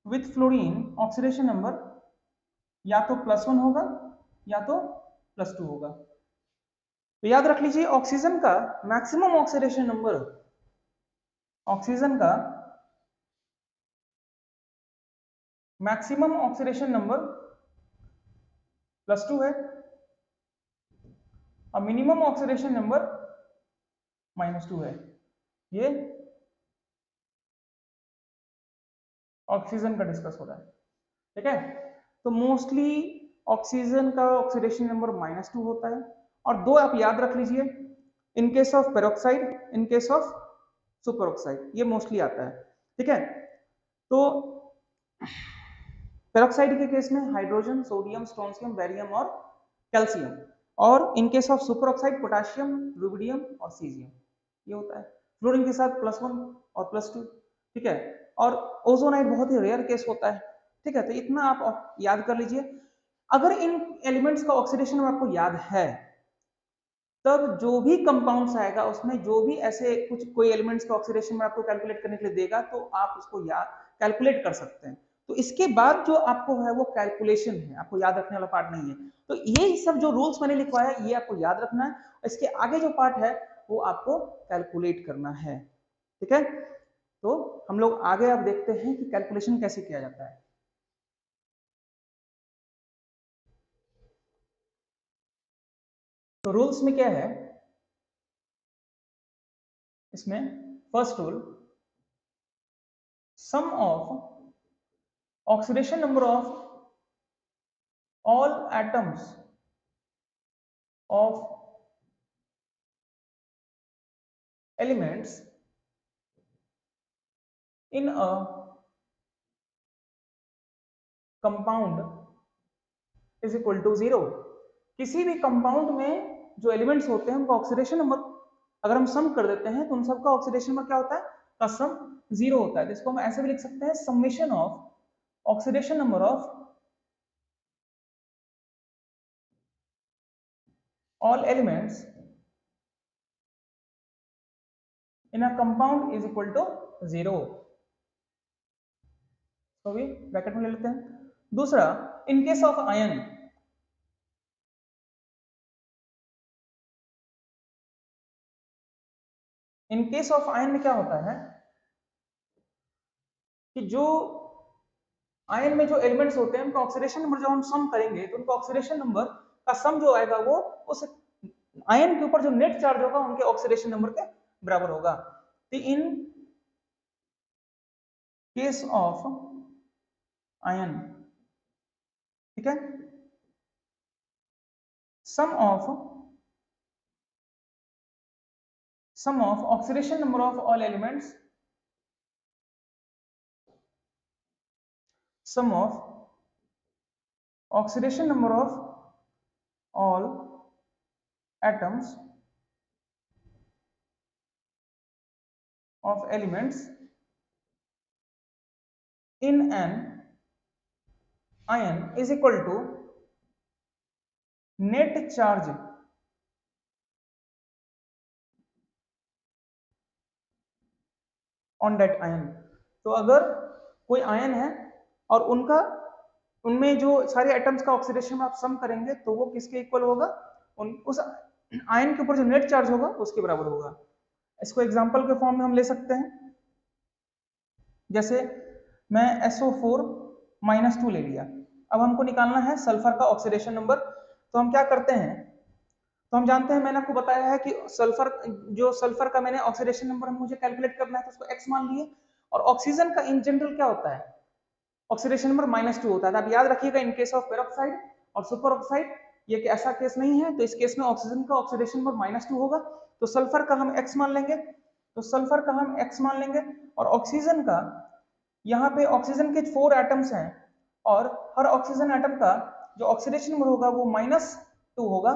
with fluorine oxidation number या तो +1 होगा या तो +2 होगा। तो याद रख लीजिए ऑक्सीजन का मैक्सिमम ऑक्सीडेशन नंबर, ऑक्सीजन का मैक्सिमम ऑक्सीडेशन नंबर +2 है और मिनिमम ऑक्सीडेशन नंबर -2 है। ये ऑक्सीजन का डिस्कस हो रहा है, ठीक है। तो मोस्टली ऑक्सीजन का ऑक्सीडेशन नंबर -2 होता है। और दो आप याद रख लीजिए, in case of peroxide, in case of super oxide, ये मोस्टली आता है, ठीक है। तो पेरोक्साइड के केस में हाइड्रोजन, सोडियम, स्ट्रोंशियम, बेरियम और कैल्शियम, और in case of super oxide potassium, rubidium और सीजियम, ये होता है। फ्लोरीन के साथ +1 और +2, ठीक है। और ओजोनाइड बहुत ही रेयर केस होता है, ठीक है। तो इतना आप याद कर लीजिए। अगर इन एलिमेंट्स का ऑक्सीडेशन आपको याद है, तब जो भी कंपाउंड्स आएगा उसमें जो भी ऐसे कुछ कोई एलिमेंट्स का ऑक्सीडेशन में आपको कैलकुलेट करने के लिए देगा, तो आप उसको याद कैलकुलेट कर सकते हैं। तो इसके बाद जो आपको है वो कैलकुलेशन है, आपको याद रखने वाला पार्ट नहीं है। तो ये सब जो रूल्स मैंने लिखवाया ये आपको याद रखना है, इसके आगे जो पार्ट है वो आपको कैलकुलेट करना है, ठीक है। तो हम लोग आगे अब देखते हैं कि कैलकुलेशन कैसे किया जाता है। तो रूल्स में क्या है, इसमें first rule, sum of oxidation number of all atoms of elements in a compound is equal to 0। किसी भी कंपाउंड में जो एलिमेंट्स होते हैं उनका ऑक्सीडेशन नंबर अगर हम सम कर देते हैं तो उन सबका ऑक्सीडेशन नंबर क्या होता है, का सम 0 होता है। जिसको हम ऐसे भी लिख सकते हैं, summation of oxidation number of all elements in a compound is equal to 0। तो भी ब्रैकेट में ले लेते हैं। दूसरा, in case of ion, in case of ion में क्या होता है कि जो आयन में जो एलिमेंट्स होते हैं उनका ऑक्सीडेशन नंबर जब हम सम करेंगे तो उनका ऑक्सीडेशन नंबर का सम जो आएगा वो उस आयन के ऊपर जो नेट चार्ज होगा उनके ऑक्सीडेशन नंबर के बराबर होगा। तो इन केस ऑफ आयन, ठीक है, sum of oxidation number of all elements, sum of oxidation number of all atoms of elements in an ion is equal to net charge on that ion। तो अगर कोई ion है और उनमें जो सारे एटम्स का ऑक्सीडेशन आप सम करेंगे तो वो किसके इक्वल होगा, उस आयन के ऊपर जो नेट चार्ज होगा उसके बराबर होगा। इसको एग्जांपल के फॉर्म में हम ले सकते हैं, जैसे मैं SO4-2 ले लिया। अब हमको निकालना है सल्फर का ऑक्सीडेशन नंबर। तो हम क्या करते हैं, तो हम जानते हैं, मैंने आपको बताया है कि सल्फर का मैंने ऑक्सीडेशन नंबर मुझे कैलकुलेट करना है तो उसको x मान लिए। और ऑक्सीजन का इन जनरल क्या होता है, ऑक्सीडेशन नंबर -2 होता है। तो आप याद रखिएगा इन केस ऑफ पेरोक्साइड और सुपर ऑक्साइड ये ऐसा केस नहीं है, तो इस केस में ऑक्सीजन का ऑक्सीडेशन नंबर -2 होगा। तो सल्फर का हम x मान लेंगे, तो सल्फर का हम x मान लेंगे। और ऑक्सीजन का, यहाँ पे ऑक्सीजन के 4 एटम्स हैं और हर ऑक्सीजन एटम का जो ऑक्सीडेशन नंबर होगा वो 2 होगा।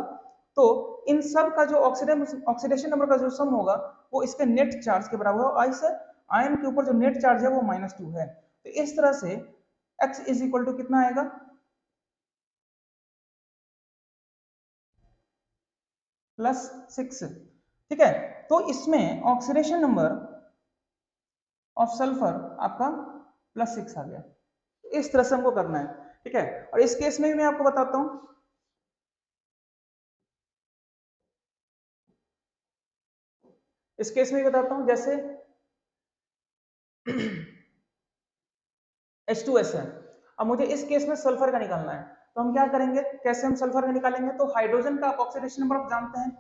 तो इन सब का जो ऑक्सीडेशन नंबर का जो सम होगा वो इसके नेट चार्ज के बराबर होगा। इस आयन के ऊपर जो नेट चार्ज है वो -2 है। तो इस तरह से x इज इक्वल टू कितना आएगा, +6। ठीक है, तो इसमें ऑक्सीडेशन नंबर ऑफ सल्फर आपका +6 आ गया। इस तरह से हमको करना है। ठीक है, और इस केस में भी मैं आपको बताता हूं, इस केस में भी बताता हूं, जैसे H2S है। अब मुझे इस केस में सल्फर का निकालना है, तो हम क्या करेंगे, कैसे हम सल्फर का निकालेंगे, तो हाइड्रोजन का ऑक्सीडेशन नंबर आप जानते हैं,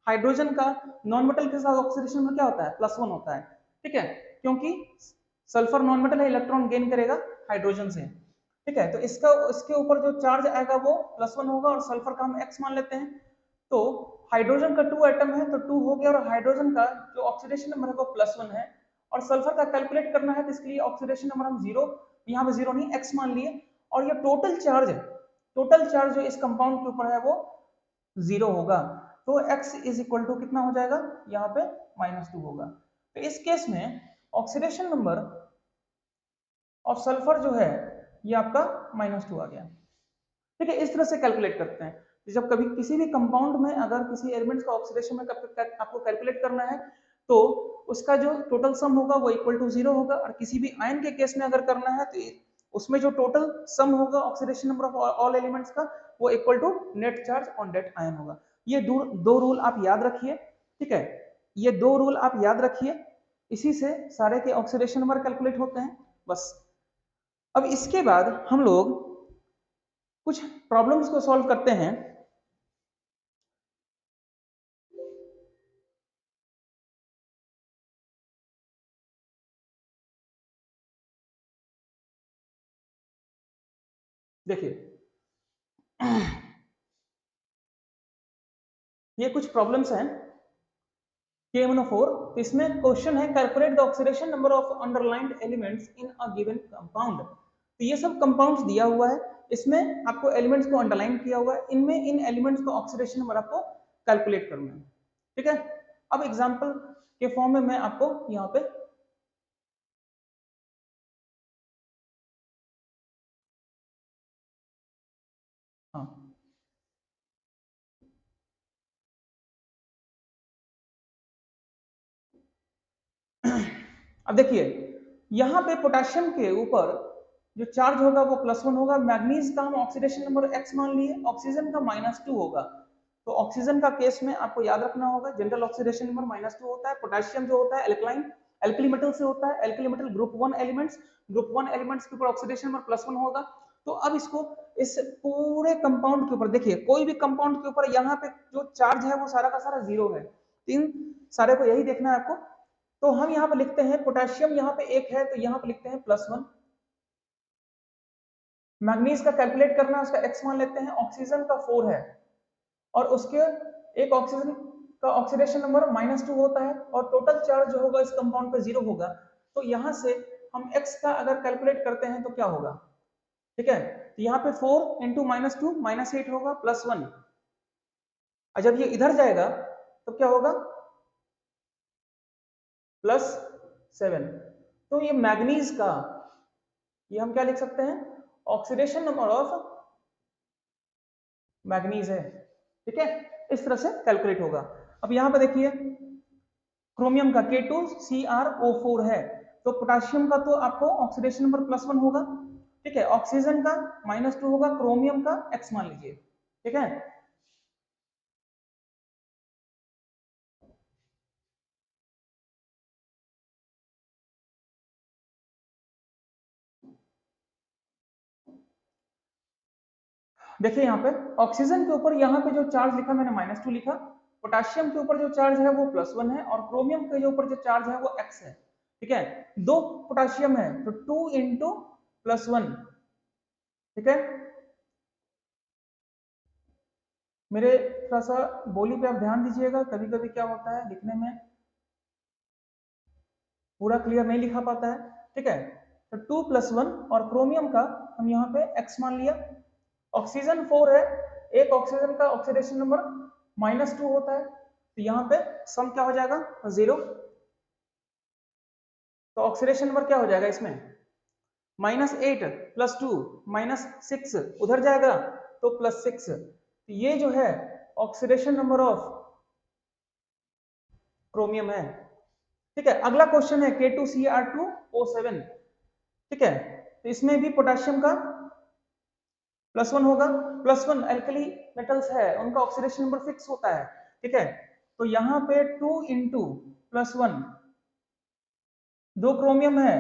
हाइड्रोजन का नॉन मेटल के साथ ऑक्सीडेशन नंबर क्या होता है, +1 होता है। ठीक है, क्योंकि सल्फर नॉन मेटल है, इलेक्ट्रॉन गेन करेगा हाइड्रोजन से। ठीक है, तो इसके ऊपर जो चार्ज आएगा वो +1 होगा, और सल्फर का हम x मान लेते हैं। तो हाइड्रोजन का 2 एटम है तो 2 हो गया, और हाइड्रोजन का जो ऑक्सीडेशन नंबर है वो +1 है, और सल्फर का कैलकुलेट करना है, तो इसके लिए ऑक्सीडेशन नंबर हम 0, यहाँ पे 0 नहीं x मान लिए, और ये टोटल चार्ज जो इस कंपाउंड के ऊपर है वो 0 होगा। तो x इज इक्वल टू कितना हो जाएगा, यहाँ पे -2 होगा। तो इस केस में ऑक्सीडेशन नंबर ऑफ सल्फर जो है ये आपका -2 आ गया। ठीक है, इस तरह से कैलकुलेट करते हैं। जब कभी किसी भी कंपाउंड में अगर किसी एलिमेंट्स का ऑक्सीडेशन में आपको कैलकुलेट करना है, तो उसका जो टोटल सम होगा वो इक्वल टू 0 होगा, और किसी भी आयन के केस में अगर करना है तो उसमें जो टोटल सम होगा oxidation number of all elements का वो equal to net charge on net ion होगा। ये दो रूल आप याद रखिए। ठीक है, ये 2 रूल आप याद रखिए, इसी से सारे के ऑक्सीडेशन नंबर कैलकुलेट होते हैं बस। अब इसके बाद हम लोग कुछ प्रॉब्लम्स को सॉल्व करते हैं। देखिए, ये कुछ प्रॉब्लम्स हैं KMNO4। तो इसमें क्वेश्चन है calculate the oxidation number of underlined elements in a given compound. तो ये सब कंपाउंड्स दिया हुआ है, इसमें आपको एलिमेंट्स को अंडरलाइन किया हुआ है, इनमें इन एलिमेंट्स का ऑक्सीडेशन नंबर आपको कैलकुलेट करना है। ठीक है, अब एग्जांपल के फॉर्म में मैं आपको यहाँ पे हाँ अब देखिए, यहाँ पे पोटेशियम के ऊपर जो चार्ज होगा वो +1 होगा, मैग्नीज का हम ऑक्सीडेशन नंबर x मान लिए, ऑक्सीजन का -2 होगा। तो ऑक्सीजन का केस में आपको याद रखना होगा जनरल ऑक्सीडेशन नंबर -2 होता है। पोटेशियम जो होता है एल्कली मेटल से होता है, एल्कली मेटल ग्रुप 1 एलिमेंट्स के ऊपर ऑक्सीडेशन नंबर +1 होगा। तो अब इसको इस पूरे कंपाउंड के ऊपर देखिए, कोई भी कंपाउंड के ऊपर यहाँ पे जो चार्ज है वो सारा का सारा 0 है, इन सारे को यही देखना है आपको। तो हम यहाँ पे लिखते हैं पोटेशियम यहाँ पे 1 है तो यहाँ पे लिखते हैं +1। मैग्नीज का कैलकुलेट करना है, उसका x मान लेते हैं, ऑक्सीजन का 4 है, और उसके एक ऑक्सीजन का ऑक्सीडेशन नंबर -2 होता है, और टोटल चार्ज जो होगा इस कंपाउंड पे 0 होगा। तो यहाँ से हम x का अगर कैलकुलेट करते हैं तो क्या होगा, ठीक है, तो यहाँ पे 4 इंटू -2 -8 होगा, +1, और जब ये इधर जाएगा तो क्या होगा, +7। तो ये मैग्नीज का, ये हम क्या लिख सकते हैं, ऑक्सीडेशन नंबर ऑफ मैग्नीज है। ठीक है, इस तरह से कैलकुलेट होगा। अब यहां पे देखिए, क्रोमियम का K2CrO4 है, तो पोटेशियम का तो आपको ऑक्सीडेशन नंबर +1 होगा। ठीक है, ऑक्सीजन का -2 होगा, क्रोमियम का x मान लीजिए। ठीक है, देखिए यहाँ पे ऑक्सीजन के ऊपर यहाँ पे जो चार्ज लिखा मैंने -2 लिखा, पोटेशियम के ऊपर जो चार्ज है वो +1 है, और क्रोमियम के ऊपर जो चार्ज है वो x है। ठीक है, 2 पोटेशियम है तो 2 इंटू +1। ठीक है, मेरे थोड़ा सा बोली पे आप ध्यान दीजिएगा, कभी कभी क्या होता है लिखने में पूरा क्लियर नहीं लिखा पाता है। ठीक है, तो 2 + 1, और क्रोमियम का हम यहाँ पे x मान लिया, ऑक्सीजन 4 है, एक ऑक्सीजन का ऑक्सीडेशन नंबर -2 होता है, तो यहाँ पे सम क्या हो जाएगा 0। तो ऑक्सीडेशन नंबर क्या हो जाएगा इसमें -8 + 2 -6 उधर जाएगा तो +6। तो ये जो है ऑक्सीडेशन नंबर ऑफ क्रोमियम है। ठीक है, अगला क्वेश्चन है K2Cr2O7। ठीक है, तो इसमें भी पोटेशियम का +1 होगा। +1 एल्कली मेटल्स है, उनका ऑक्सीडेशन नंबर फिक्स होता है। ठीक है, तो यहाँ पे 2 × +1 2 क्रोमियम है,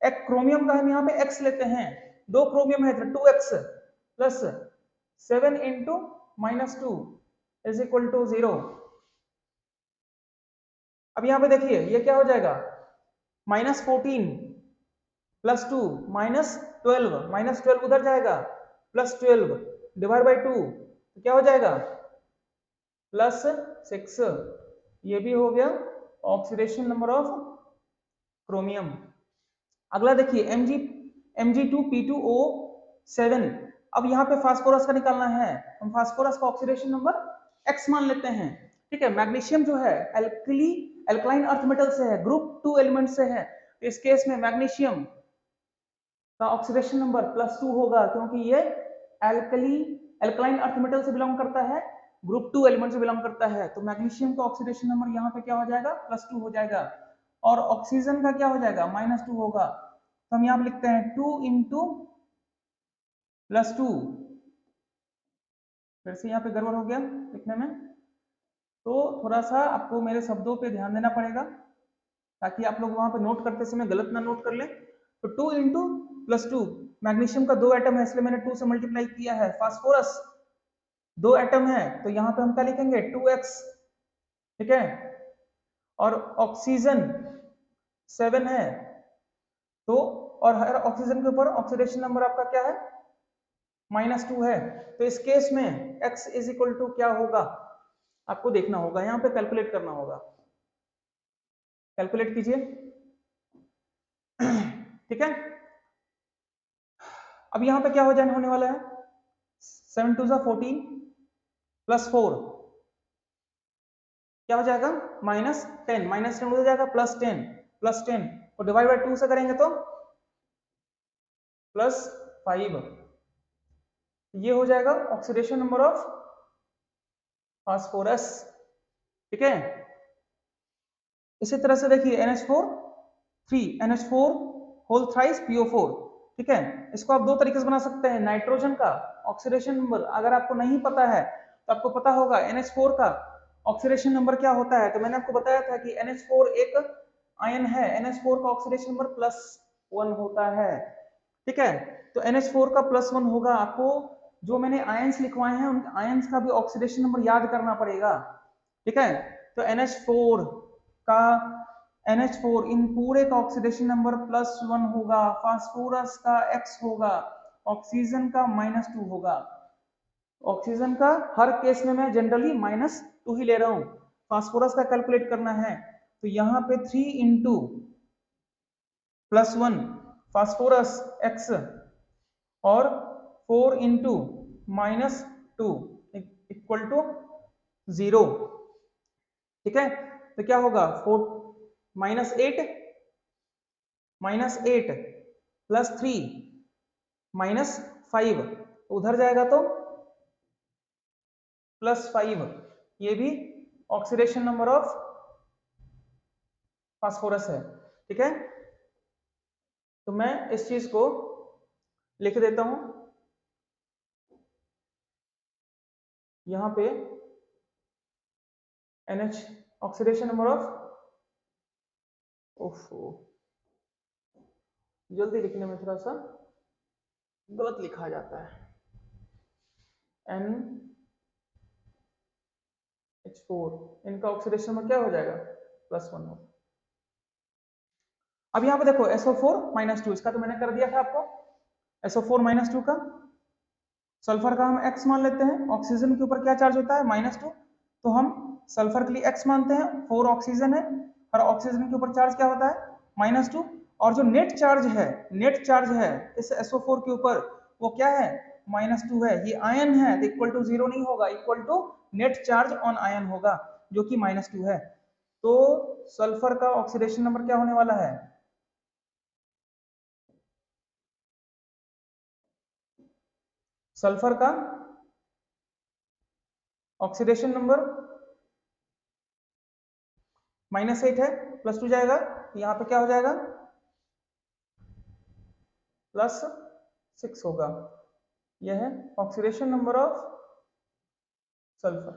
एक क्रोमियम का हम यहाँ पे x लेते हैं, 2 क्रोमियम है तो 2x प्लस 7 × -2 = 0। अब यहाँ पे देखिए ये क्या हो जाएगा -14 + 2 -12 -12 उधर जाएगा +12 / 2 तो क्या हो जाएगा +6। ये भी हो गया ऑक्सीडेशन नंबर ऑफ क्रोमियम। अगला देखिए Mg2P2O7। अब यहाँ पे फास्फोरस का निकालना है, हम फास्फोरस का ऑक्सीडेशन नंबर x मान लेते हैं। ठीक है, मैग्नीशियम जो है एल्कलाइन अर्थ मेटल से है, ग्रुप 2 एलिमेंट से है, तो इस केस में मैग्नीशियम का ऑक्सीडेशन नंबर +2 होगा, क्योंकि ये एल्कलाइन अर्थ मेटल से बिलोंग करता है, ग्रुप 2 एलिमेंट से बिलोंग करता है। तो मैग्नीशियम का ऑक्सीडेशन नंबर यहाँ पे क्या हो जाएगा +2 हो जाएगा, और ऑक्सीजन का क्या हो जाएगा -2 होगा। तो हम यहाँ पे लिखते हैं 2 × +2। फिर से यहाँ पे गड़बड़ हो गया लिखने में, तो थोड़ा सा आपको मेरे शब्दों पे ध्यान देना पड़ेगा ताकि आप लोग वहां पे नोट करते समय गलत ना नोट कर लें। तो 2 × +2, मैग्नीशियम का 2 एटम है इसलिए मैंने 2 से मल्टीप्लाई किया है। फास्फोरस 2 एटम है तो यहाँ पे हम क्या लिखेंगे 2x। ठीक है, और ऑक्सीजन 7 है, तो और हर ऑक्सीजन के ऊपर ऑक्सीडेशन नंबर आपका क्या है -2 है। तो इस केस में x = क्या होगा आपको देखना होगा, यहाँ पे कैलकुलेट करना होगा। कैलकुलेट कीजिए। ठीक है, अब यहाँ पे क्या हो जाने होने वाला है 7 × 2 = 14 + 4 क्या हो जाएगा -10 -10 हो जाएगा +10 और डिवाइड बाय 2 से करेंगे तो +5। ये हो जाएगा ऑक्सीडेशन नंबर ऑफ फास्फोरस। ठीक है, इसी तरह से देखिए NH4 होल थ्राइस PO4। ठीक है, इसको आप 2 तरीके से बना सकते हैं। नाइट्रोजन का ऑक्सीडेशन नंबर अगर आपको नहीं पता है तो आपको पता होगा NH4 का ऑक्सीडेशन नंबर क्या होता है। तो मैंने आपको बताया था कि NH4 एक आयन है, NH4 का ऑक्सीडेशन नंबर +1 होता है। ठीक है, तो NH4 का +1 होगा। आपको जो मैंने आयंस लिखवाए हैं उन आयंस का भी ऑक्सीडेशन नंबर याद करना पड़ेगा। ठीक है, तो NH4 इन पूरे का ऑक्सीडेशन नंबर +1 होगा, फास्फोरस का x होगा, ऑक्सीजन का -2 होगा। ऑक्सीजन का हर केस में मैं जनरली -2 ही ले रहा हूं। फास्फोरस का कैलकुलेट करना है तो यहाँ पे 3 × +1 फास्फोरस x और 4 × -2 = 0। ठीक है, तो क्या होगा -8 +3 -5 उधर जाएगा तो +5। ये भी ऑक्सीडेशन नंबर ऑफ फास्फोरस है। ठीक है, तो मैं इस चीज को लिख देता हूं यहां पे NH ऑक्सीडेशन नंबर ऑफ जल्दी लिखने में थोड़ा सा गलत लिखा जाता है। NH4 इनका ऑक्सीडेशन नंबर क्या हो जाएगा +1 हो। अब यहाँ पे देखो SO4 -2, इसका तो मैंने कर दिया था आपको। SO4 -2 का सल्फर का हम x मान लेते हैं। ऑक्सीजन के ऊपर क्या चार्ज होता है -2, तो हम सल्फर के लिए x मानते हैं। 4 ऑक्सीजन है और ऑक्सीजन के ऊपर चार्ज क्या होता है -2, और जो नेट चार्ज है इस SO4 के ऊपर वो क्या है -2 है, ये आयन है तो इक्वल टू 0 नहीं होगा, equal to net charge on ion होगा जो कि -2 है। तो सल्फर का ऑक्सीडेशन नंबर क्या होने वाला है? सल्फर का ऑक्सीडेशन नंबर -8 है, +2 जाएगा, यहाँ पे क्या हो जाएगा? +6 होगा। यह है ऑक्सीडेशन नंबर ऑफ सल्फर।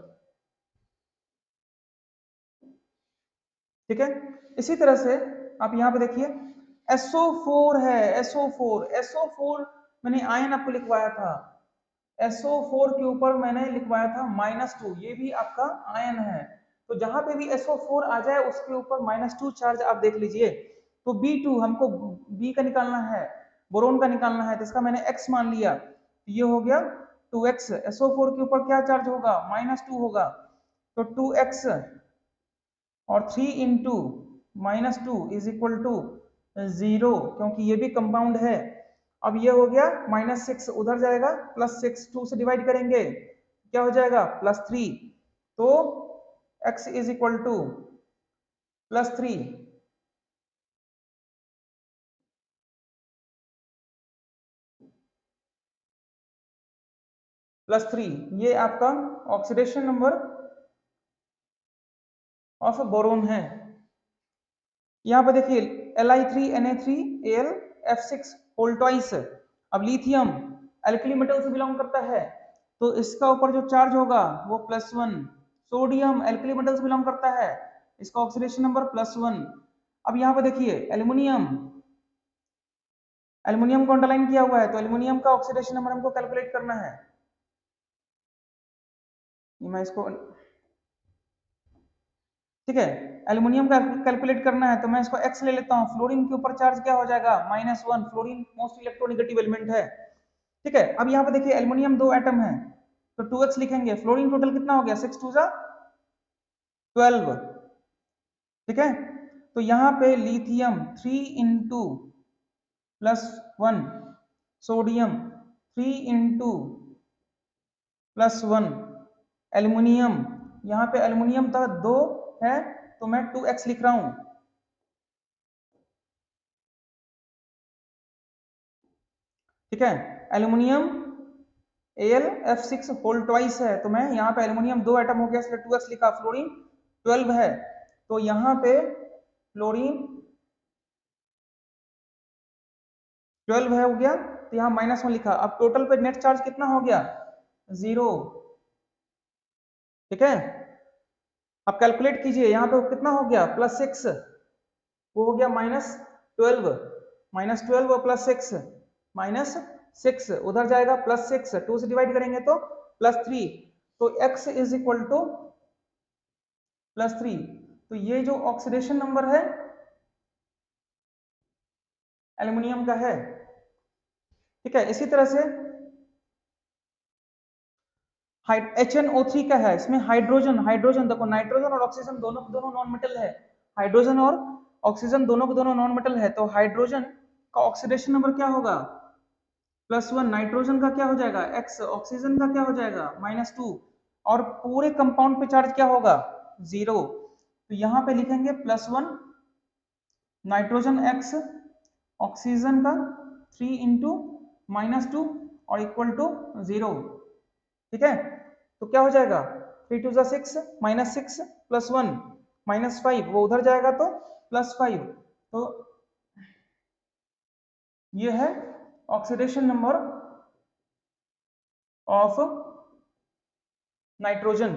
ठीक है, इसी तरह से आप यहाँ पे देखिए SO4 है, SO4 मैंने आयन आपको लिखवाया था, SO4 के ऊपर मैंने लिखवाया था -2, ये भी आपका आयन है। तो जहां पे भी SO4 आ जाए उसके ऊपर -2 चार्ज आप देख लीजिए। तो B2 हमको B का निकालना है, बोरोन का निकालना है, तो इसका मैंने X मान लिया, तो ये हो गया 2X। SO4 के ऊपर क्या चार्ज होगा? -2 होगा, तो 2X और 3 इंटू -2 इज इक्वल टू 0, क्योंकि ये भी कंपाउंड है। अब ये हो गया -6, उधर जाएगा +6, 2 से डिवाइड करेंगे क्या हो जाएगा? +3। तो x इज इक्वल टू +3 +3, ये आपका ऑक्सीडेशन नंबर ऑफ बोरोन है। यहाँ पे देखिए Li3Na3Al F6 ट्वाइस। अब लिथियम एल्कली मेटल से बिलोंग करता है, तो इसका ऊपर जो चार्ज होगा वो +1। सोडियम एल्कली मेटल से बिलोंग करता है, इसका ऑक्सीडेशन नंबर +1। अब यहाँ पे देखिए एल्यूमिनियम, एल्यूमिनियम को अंडरलाइन किया हुआ है, तो एल्यूमिनियम का ऑक्सीडेशन नंबर हमको कैलकुलेट करना है। मैं इसको, ठीक है, एल्यूमिनियम का कैलकुलेट करना है, तो मैं इसको x ले लेता हूँ। फ्लोरीन के ऊपर चार्ज क्या हो जाएगा? -1, फ्लोरीन मोस्ट इलेक्ट्रोनेगेटिव एलिमेंट है। ठीक है, अब यहाँ पे देखिए एल्यूमिनियम 2 एटम है, तो 2x लिखेंगे। फ्लोरीन टोटल कितना हो गया? 6 2 12। ठीक है, तो यहाँ पे lithium 3 into +1, sodium 3 into +1, aluminium, यहाँ पे एल्यूमिनियम था 2 है, तो मैं 2x लिख रहा हूं। ठीक है, एल्यूमिनियम Al F6 ट्वाइस है, तो मैं यहाँ पे एल्यूमिनियम 2 एटम हो गया इसलिए 2x लिखा। फ्लोरीन 12 है, तो यहाँ पे फ्लोरीन 12 है हो गया, तो यहाँ -1 लिखा। अब टोटल पे नेट चार्ज कितना हो गया? 0। ठीक है, अब कैलकुलेट कीजिए, यहाँ पे कितना हो गया? +6, वो हो गया -12, -12 और +6, -6, उधर जाएगा +6, 2 से डिवाइड करेंगे तो +3, तो x इज इक्वल टू +3। तो ये जो ऑक्सीडेशन नंबर है एल्यूमिनियम का है। ठीक है, इसी तरह से HNO3 का है, इसमें हाइड्रोजन, देखो नाइट्रोजन और ऑक्सीजन दोनों के दोनों नॉन मेटल है, हाइड्रोजन और ऑक्सीजन दोनों के दोनों नॉन मेटल है, तो हाइड्रोजन का ऑक्सीडेशन नंबर क्या होगा? +1। नाइट्रोजन का क्या हो जाएगा? x। ऑक्सीजन का क्या हो जाएगा? -2। और पूरे कंपाउंड पे चार्ज क्या होगा? 0। तो यहाँ पे लिखेंगे +1 नाइट्रोजन x, ऑक्सीजन का 3 इंटू -2 और इक्वल टू 0। ठीक है, तो क्या हो जाएगा? 3 2 6, -6 +1 -5, वो उधर जाएगा तो +5। तो ये है ऑक्सीडेशन नंबर ऑफ नाइट्रोजन।